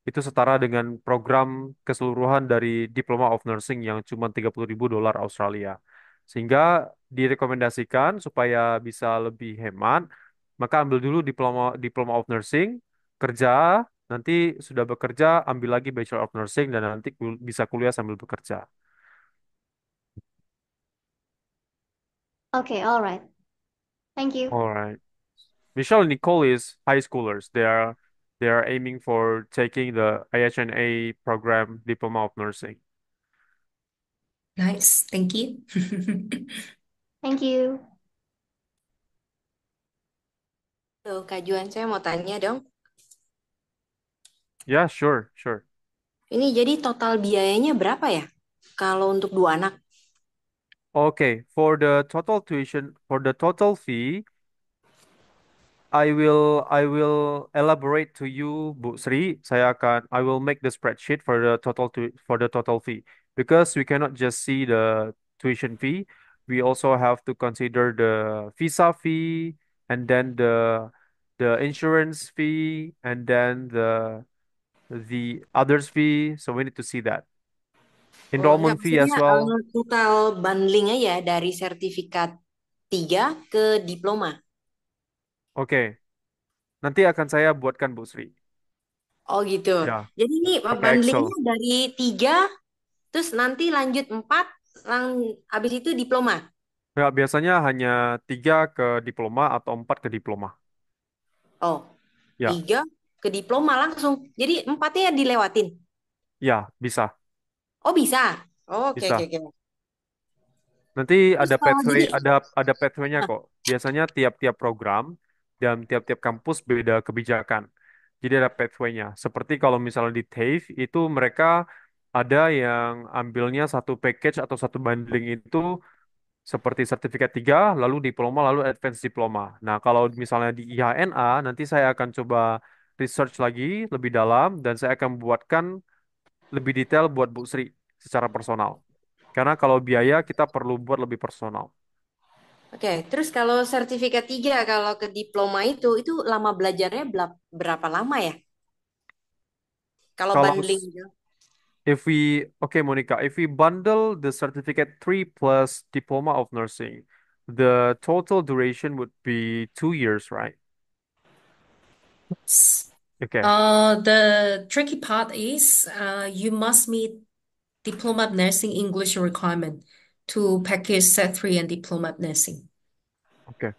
Speaker 1: Itu setara dengan program keseluruhan dari Diploma of Nursing yang cuma 30.000 dolar Australia. Sehingga direkomendasikan supaya bisa lebih hemat, maka ambil dulu diploma Diploma of Nursing, kerja, nanti sudah bekerja ambil lagi Bachelor of Nursing dan nanti bisa kuliah sambil bekerja.
Speaker 9: Okay, all right. Thank you.
Speaker 1: Alright. Michelle and Nicole is high schoolers. They are aiming for taking the IHNA program Diploma of Nursing.
Speaker 2: Nice, thank you.
Speaker 9: Thank you.
Speaker 8: Tuh, Kak Juan, saya mau tanya dong.
Speaker 1: Yeah, sure, sure.
Speaker 8: Ini jadi total biayanya berapa ya? Kalau untuk 2 anak?
Speaker 1: Okay, for the total fee, I will elaborate to you, Bu Sri. I will make the spreadsheet for the total fee because we cannot just see the tuition fee. We also have to consider the visa fee and then the insurance fee and then the others fee. So we need to see that.
Speaker 8: Oh, enggak,
Speaker 1: Enrollment fee
Speaker 8: maksudnya
Speaker 1: as well.
Speaker 8: total bundling aja dari sertifikat 3 ke diploma.
Speaker 1: Oke, nanti akan saya buatkan Bu Sri.
Speaker 8: Oh gitu.
Speaker 1: Ya,
Speaker 8: Jadi ini
Speaker 1: pakai
Speaker 8: bundlingnya
Speaker 1: Excel.
Speaker 8: dari 3, terus nanti lanjut 4, habis itu diploma.
Speaker 1: Ya, biasanya hanya 3 ke diploma atau 4 ke diploma.
Speaker 8: Oh,
Speaker 1: Ya,
Speaker 8: 3 ke diploma langsung. Jadi 4-nya dilewatin.
Speaker 1: ya, bisa,
Speaker 8: Oh bisa. Oh, oke oke
Speaker 1: bisa.
Speaker 8: oke.
Speaker 1: Nanti
Speaker 8: Terus
Speaker 1: ada
Speaker 8: kalau
Speaker 1: pathway,
Speaker 8: jadi,
Speaker 1: ada pathway-nya
Speaker 8: nah,
Speaker 1: kok. Biasanya tiap-tiap program dan tiap-tiap kampus beda kebijakan. Jadi ada pathway-nya. Seperti kalau misalnya di TAFE itu mereka ada yang ambilnya satu package atau satu bundling itu seperti sertifikat 3, lalu diploma, lalu advance diploma. Nah, kalau misalnya di IHNA, nanti saya akan coba research lagi lebih dalam dan saya akan buatkan lebih detail buat Bu Sri secara personal. Karena kalau biaya kita perlu buat lebih personal.
Speaker 8: oke. Terus kalau sertifikat 3, kalau ke diploma itu lama belajarnya berapa lama ya? Kalau
Speaker 1: Kalau
Speaker 8: bundling gitu.
Speaker 1: okay, Monica, if we bundle the certificate 3 plus diploma of nursing, the total duration would be 2 years, right? Okay.
Speaker 2: The tricky part is you must meet Diploma of Nursing English requirement to package Set 3 and Diploma of Nursing.
Speaker 1: Oke.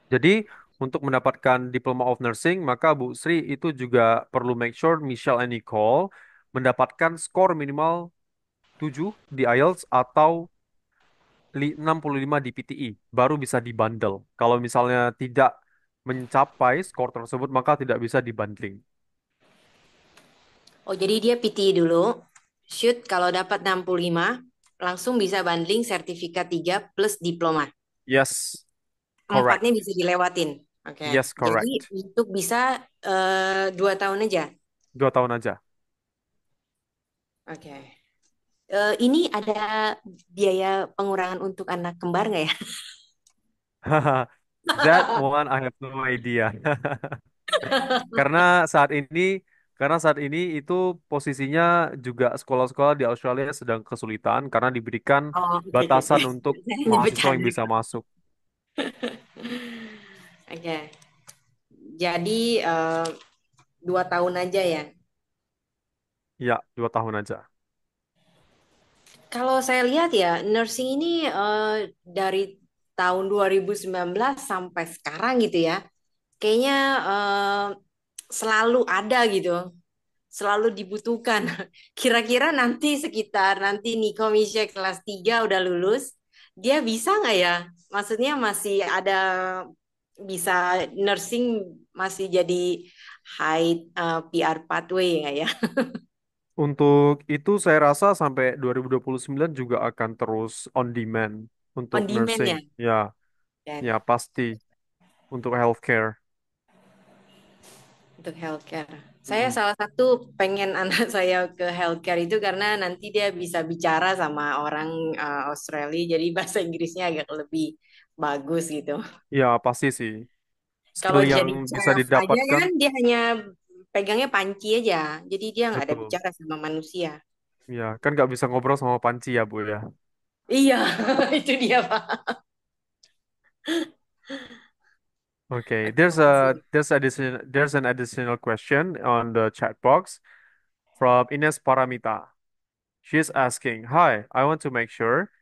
Speaker 1: Jadi untuk mendapatkan Diploma of Nursing, maka Bu Sri itu juga perlu make sure Michelle and Nicole mendapatkan skor minimal 7 di IELTS atau 65 di PTE, baru bisa dibundle. Kalau misalnya tidak mencapai skor tersebut, maka tidak bisa dibundling.
Speaker 8: Oh, jadi dia PT dulu. Shoot kalau dapat 65, langsung bisa bundling sertifikat 3 plus diploma.
Speaker 1: Yes, correct.
Speaker 8: Empatnya bisa dilewatin. Oke.
Speaker 1: Yes,
Speaker 8: Jadi
Speaker 1: correct.
Speaker 8: untuk bisa 2 tahun aja.
Speaker 1: 2 tahun aja.
Speaker 8: Oke. Ini ada biaya pengurangan untuk anak kembar nggak ya?
Speaker 1: That one I have no idea. Karena saat ini Karena saat ini itu posisinya juga sekolah-sekolah di Australia sedang kesulitan karena diberikan
Speaker 8: Oh, oke, oke, oke.
Speaker 1: batasan untuk
Speaker 8: Saya hanya
Speaker 1: mahasiswa yang
Speaker 8: bercanda
Speaker 1: bisa
Speaker 8: kok.
Speaker 1: masuk.
Speaker 8: Oke, jadi 2 tahun aja ya.
Speaker 1: Ya, 2 tahun aja.
Speaker 8: Kalau saya lihat ya, nursing ini dari tahun 2019 sampai sekarang gitu ya, kayaknya selalu ada gitu, selalu dibutuhkan. Kira-kira nanti sekitar nanti Niko Michelle kelas 3 udah lulus, dia bisa nggak ya? Maksudnya masih ada bisa nursing masih jadi high PR pathway nggak ya?
Speaker 1: Untuk itu saya rasa sampai 2029 juga akan terus on demand untuk
Speaker 8: On demand
Speaker 1: nursing.
Speaker 8: ya?
Speaker 1: Ya,
Speaker 8: Dan
Speaker 1: ya pasti untuk healthcare.
Speaker 8: untuk healthcare. Saya
Speaker 1: Mm-mm.
Speaker 8: salah satu pengen anak saya ke healthcare itu karena nanti dia bisa bicara sama orang Australia, jadi bahasa Inggrisnya agak lebih bagus gitu.
Speaker 1: Ya, pasti sih. Skill
Speaker 8: Kalau
Speaker 1: yang
Speaker 8: jadi
Speaker 1: bisa
Speaker 8: chef aja
Speaker 1: didapatkan,
Speaker 8: kan dia hanya pegangnya panci aja, jadi dia nggak ada
Speaker 1: betul.
Speaker 8: bicara sama manusia.
Speaker 1: Ya, kan nggak bisa ngobrol sama panci ya, Bu ya.
Speaker 8: Iya, itu dia Pak.
Speaker 1: Okay,
Speaker 8: Oke, makasih.
Speaker 1: there's an additional question on the chat box from Ines Paramita. She's asking, "Hi, I want to make sure.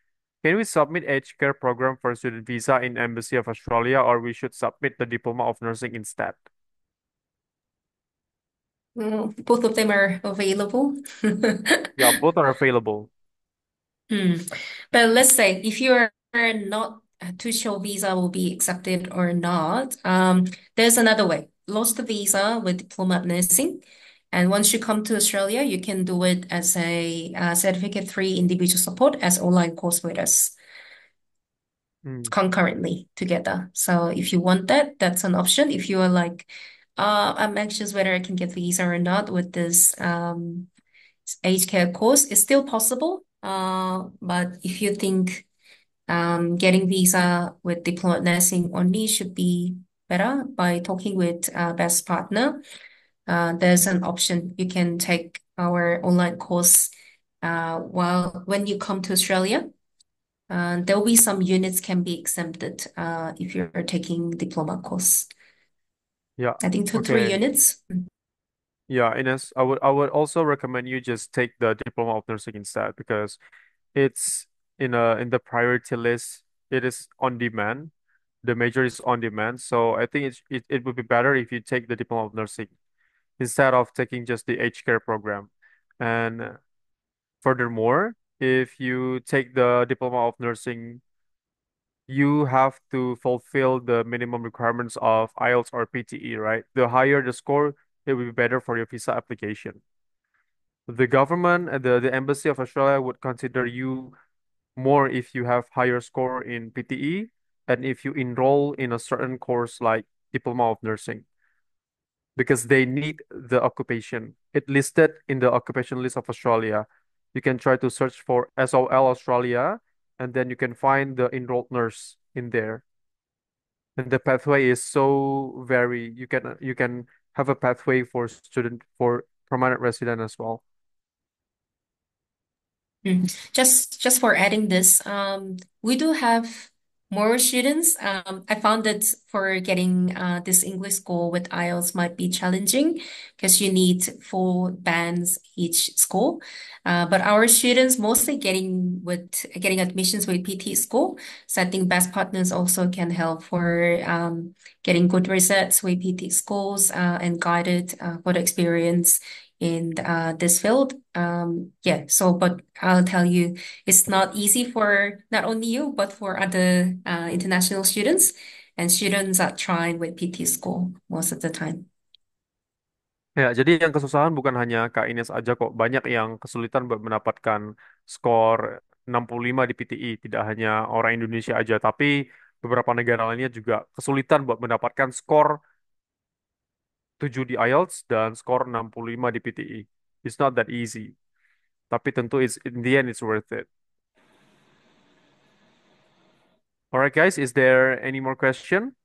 Speaker 1: Can we submit aged care program for student visa in Embassy of Australia, or we should submit the diploma of nursing instead?"
Speaker 2: Both of them are available.
Speaker 1: Yeah, both are available.
Speaker 2: Hmm. But let's say if you are not too sure visa will be accepted or not, there's another way. Lost the visa with diploma of nursing, and once you come to Australia, you can do it as a certificate three individual support as online course with us
Speaker 1: Hmm.
Speaker 2: concurrently together. So if you want that, that's an option. If you are like, I'm anxious whether I can get visa or not with this aged care course, it's still possible. But if you think getting visa with diploma nursing only should be better by talking with best partner. There's an option. You can take our online course while when you come to Australia. There will be some units can be exempted if you're taking diploma course.
Speaker 1: Yeah.
Speaker 2: I think two, three
Speaker 1: Okay.
Speaker 2: units.
Speaker 1: Yeah, Ines, I would also recommend you just take the diploma of nursing instead because it's in the priority list. It is on demand. The major is on demand. So I think it would be better if you take the diploma of nursing instead of taking just the aged care program. And furthermore, if you take the diploma of nursing, you have to fulfill the minimum requirements of IELTS or PTE, right? The higher the score, it will be better for your visa application. The government and the Embassy of Australia would consider you more if you have higher score in PTE and if you enroll in a certain course like Diploma of Nursing because they need the occupation. It listed in the occupation list of Australia. You can try to search for SOL Australia and then you can find the enrolled nurse in there. And the pathway is so very you can have a pathway for student for permanent resident as well.
Speaker 2: Just for adding this, we do have more students. I found that for getting this English score with IELTS might be challenging because you need full bands each score. But our students mostly getting admissions with PT score. So I think best partners also can help for getting good results with PT scores and guided for the experience in this field. Yeah, so but I'll tell you, it's not easy for not only you, but for other international students. And students are trying with PT school most of the time.
Speaker 1: Ya, jadi yang kesusahan bukan hanya Kak Ines aja kok. Banyak yang kesulitan buat mendapatkan skor 65 di PTI. Tidak hanya orang Indonesia aja, tapi beberapa negara lainnya juga kesulitan buat mendapatkan skor 7 di IELTS dan skor 65 di PTI. It's not that easy. Tapi tentu in the end it's worth it. Alright guys, is there any more question?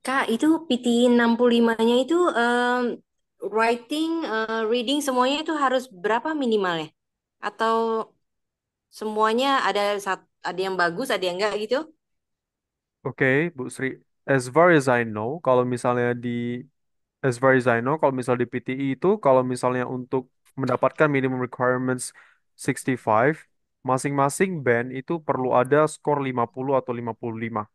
Speaker 8: Kak, itu PT 65-nya itu writing, reading semuanya itu harus berapa minimalnya? Atau semuanya ada yang bagus, ada yang enggak gitu?
Speaker 1: Oke, Bu Sri. As far as I know, kalau misalnya di As far as I know, kalau misal di PTI itu, kalau misalnya untuk mendapatkan minimum requirements 65, masing-masing band itu perlu ada skor 50 atau 55.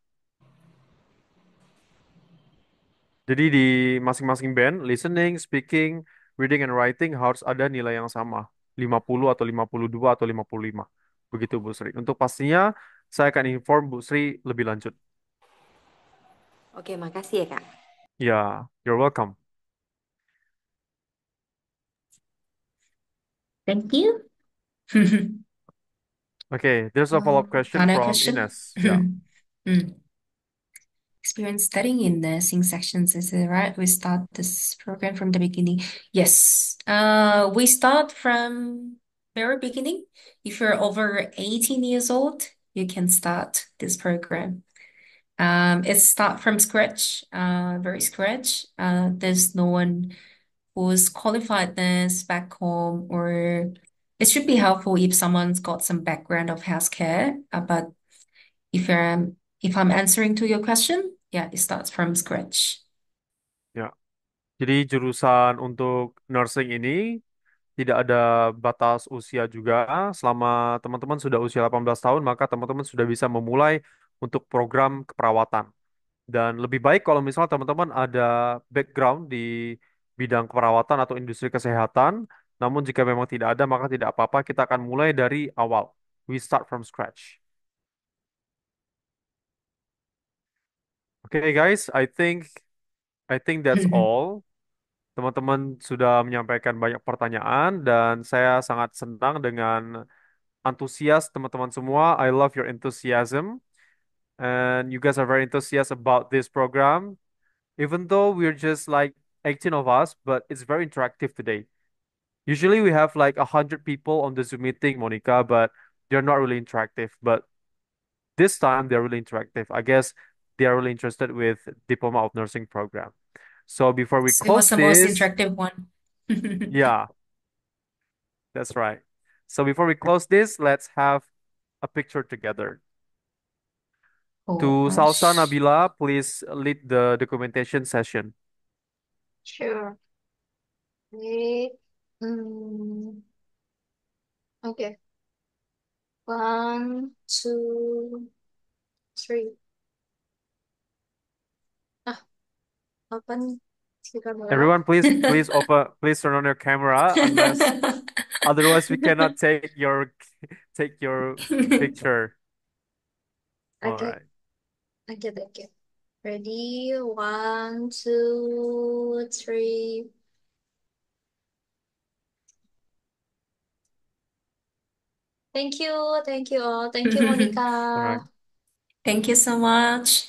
Speaker 1: Jadi di masing-masing band, listening, speaking, reading, and writing harus ada nilai yang sama. 50 atau 52 atau 55. Begitu Bu Sri. Untuk pastinya, saya akan inform Bu Sri lebih lanjut.
Speaker 8: Oke, makasih ya, Kak.
Speaker 1: Ya, you're welcome.
Speaker 2: Thank you.
Speaker 1: Okay, there's a follow-up question
Speaker 2: Another
Speaker 1: from
Speaker 2: question?
Speaker 1: Ines. Yeah.
Speaker 2: Mm. Experience studying in nursing sections, is it right? We start this program from the beginning. Yes. We start from very beginning. If you're over 18 years old, you can start this program. It's start from scratch, very scratch. There's no one who's qualified this back home, or it should be helpful if someone's got some background of healthcare. But if I'm answering to your question, yeah, it starts from scratch.
Speaker 1: Ya. Jadi jurusan untuk nursing ini tidak ada batas usia juga. Selama teman-teman sudah usia 18 tahun, maka teman-teman sudah bisa memulai untuk program keperawatan. Dan lebih baik kalau misalnya teman-teman ada background di bidang keperawatan atau industri kesehatan. Namun jika memang tidak ada, maka tidak apa-apa. Kita akan mulai dari awal. We start from scratch. Okay, guys, I think that's all. Teman-teman sudah menyampaikan banyak pertanyaan dan saya sangat senang dengan antusias teman-teman semua. I love your enthusiasm and you guys are very enthusiastic about this program. Even though we're just like 18 of us, but it's very interactive today. Usually we have like 100 people on the Zoom meeting, Monica, but they're not really interactive. But this time they're really interactive. I guess they are really interested with Diploma of Nursing program. So before we
Speaker 2: So it was
Speaker 1: close
Speaker 2: the most
Speaker 1: this,
Speaker 2: interactive one.
Speaker 1: yeah, that's right. So before we close this, let's have a picture together.
Speaker 2: Oh
Speaker 1: To Salsa
Speaker 2: gosh.
Speaker 1: Nabila, please lead the documentation session.
Speaker 9: Sure. Wait. Okay. One, two, three. Ah, open si kamera.
Speaker 1: Everyone, please turn on your camera, unless otherwise we cannot take your picture. All
Speaker 9: Okay,
Speaker 1: right.
Speaker 9: okay, okay. Ready? One, two, three. Thank you all. Thank you,
Speaker 1: All right.
Speaker 9: Monica.
Speaker 2: Thank you so much.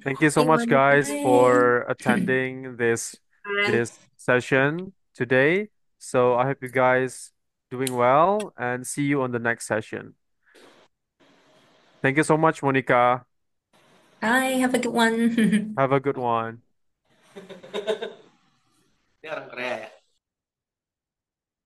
Speaker 1: Thank you so
Speaker 9: Thank
Speaker 1: much,
Speaker 9: you, Monica.
Speaker 1: guys,
Speaker 2: Bye.
Speaker 1: for attending this
Speaker 8: Bye.
Speaker 1: this session today. So I hope you guys doing well and see you on the next session. Thank you so much, Monica.
Speaker 2: Bye. Have a good one.
Speaker 1: Have a good one.
Speaker 10: Ini orang Korea.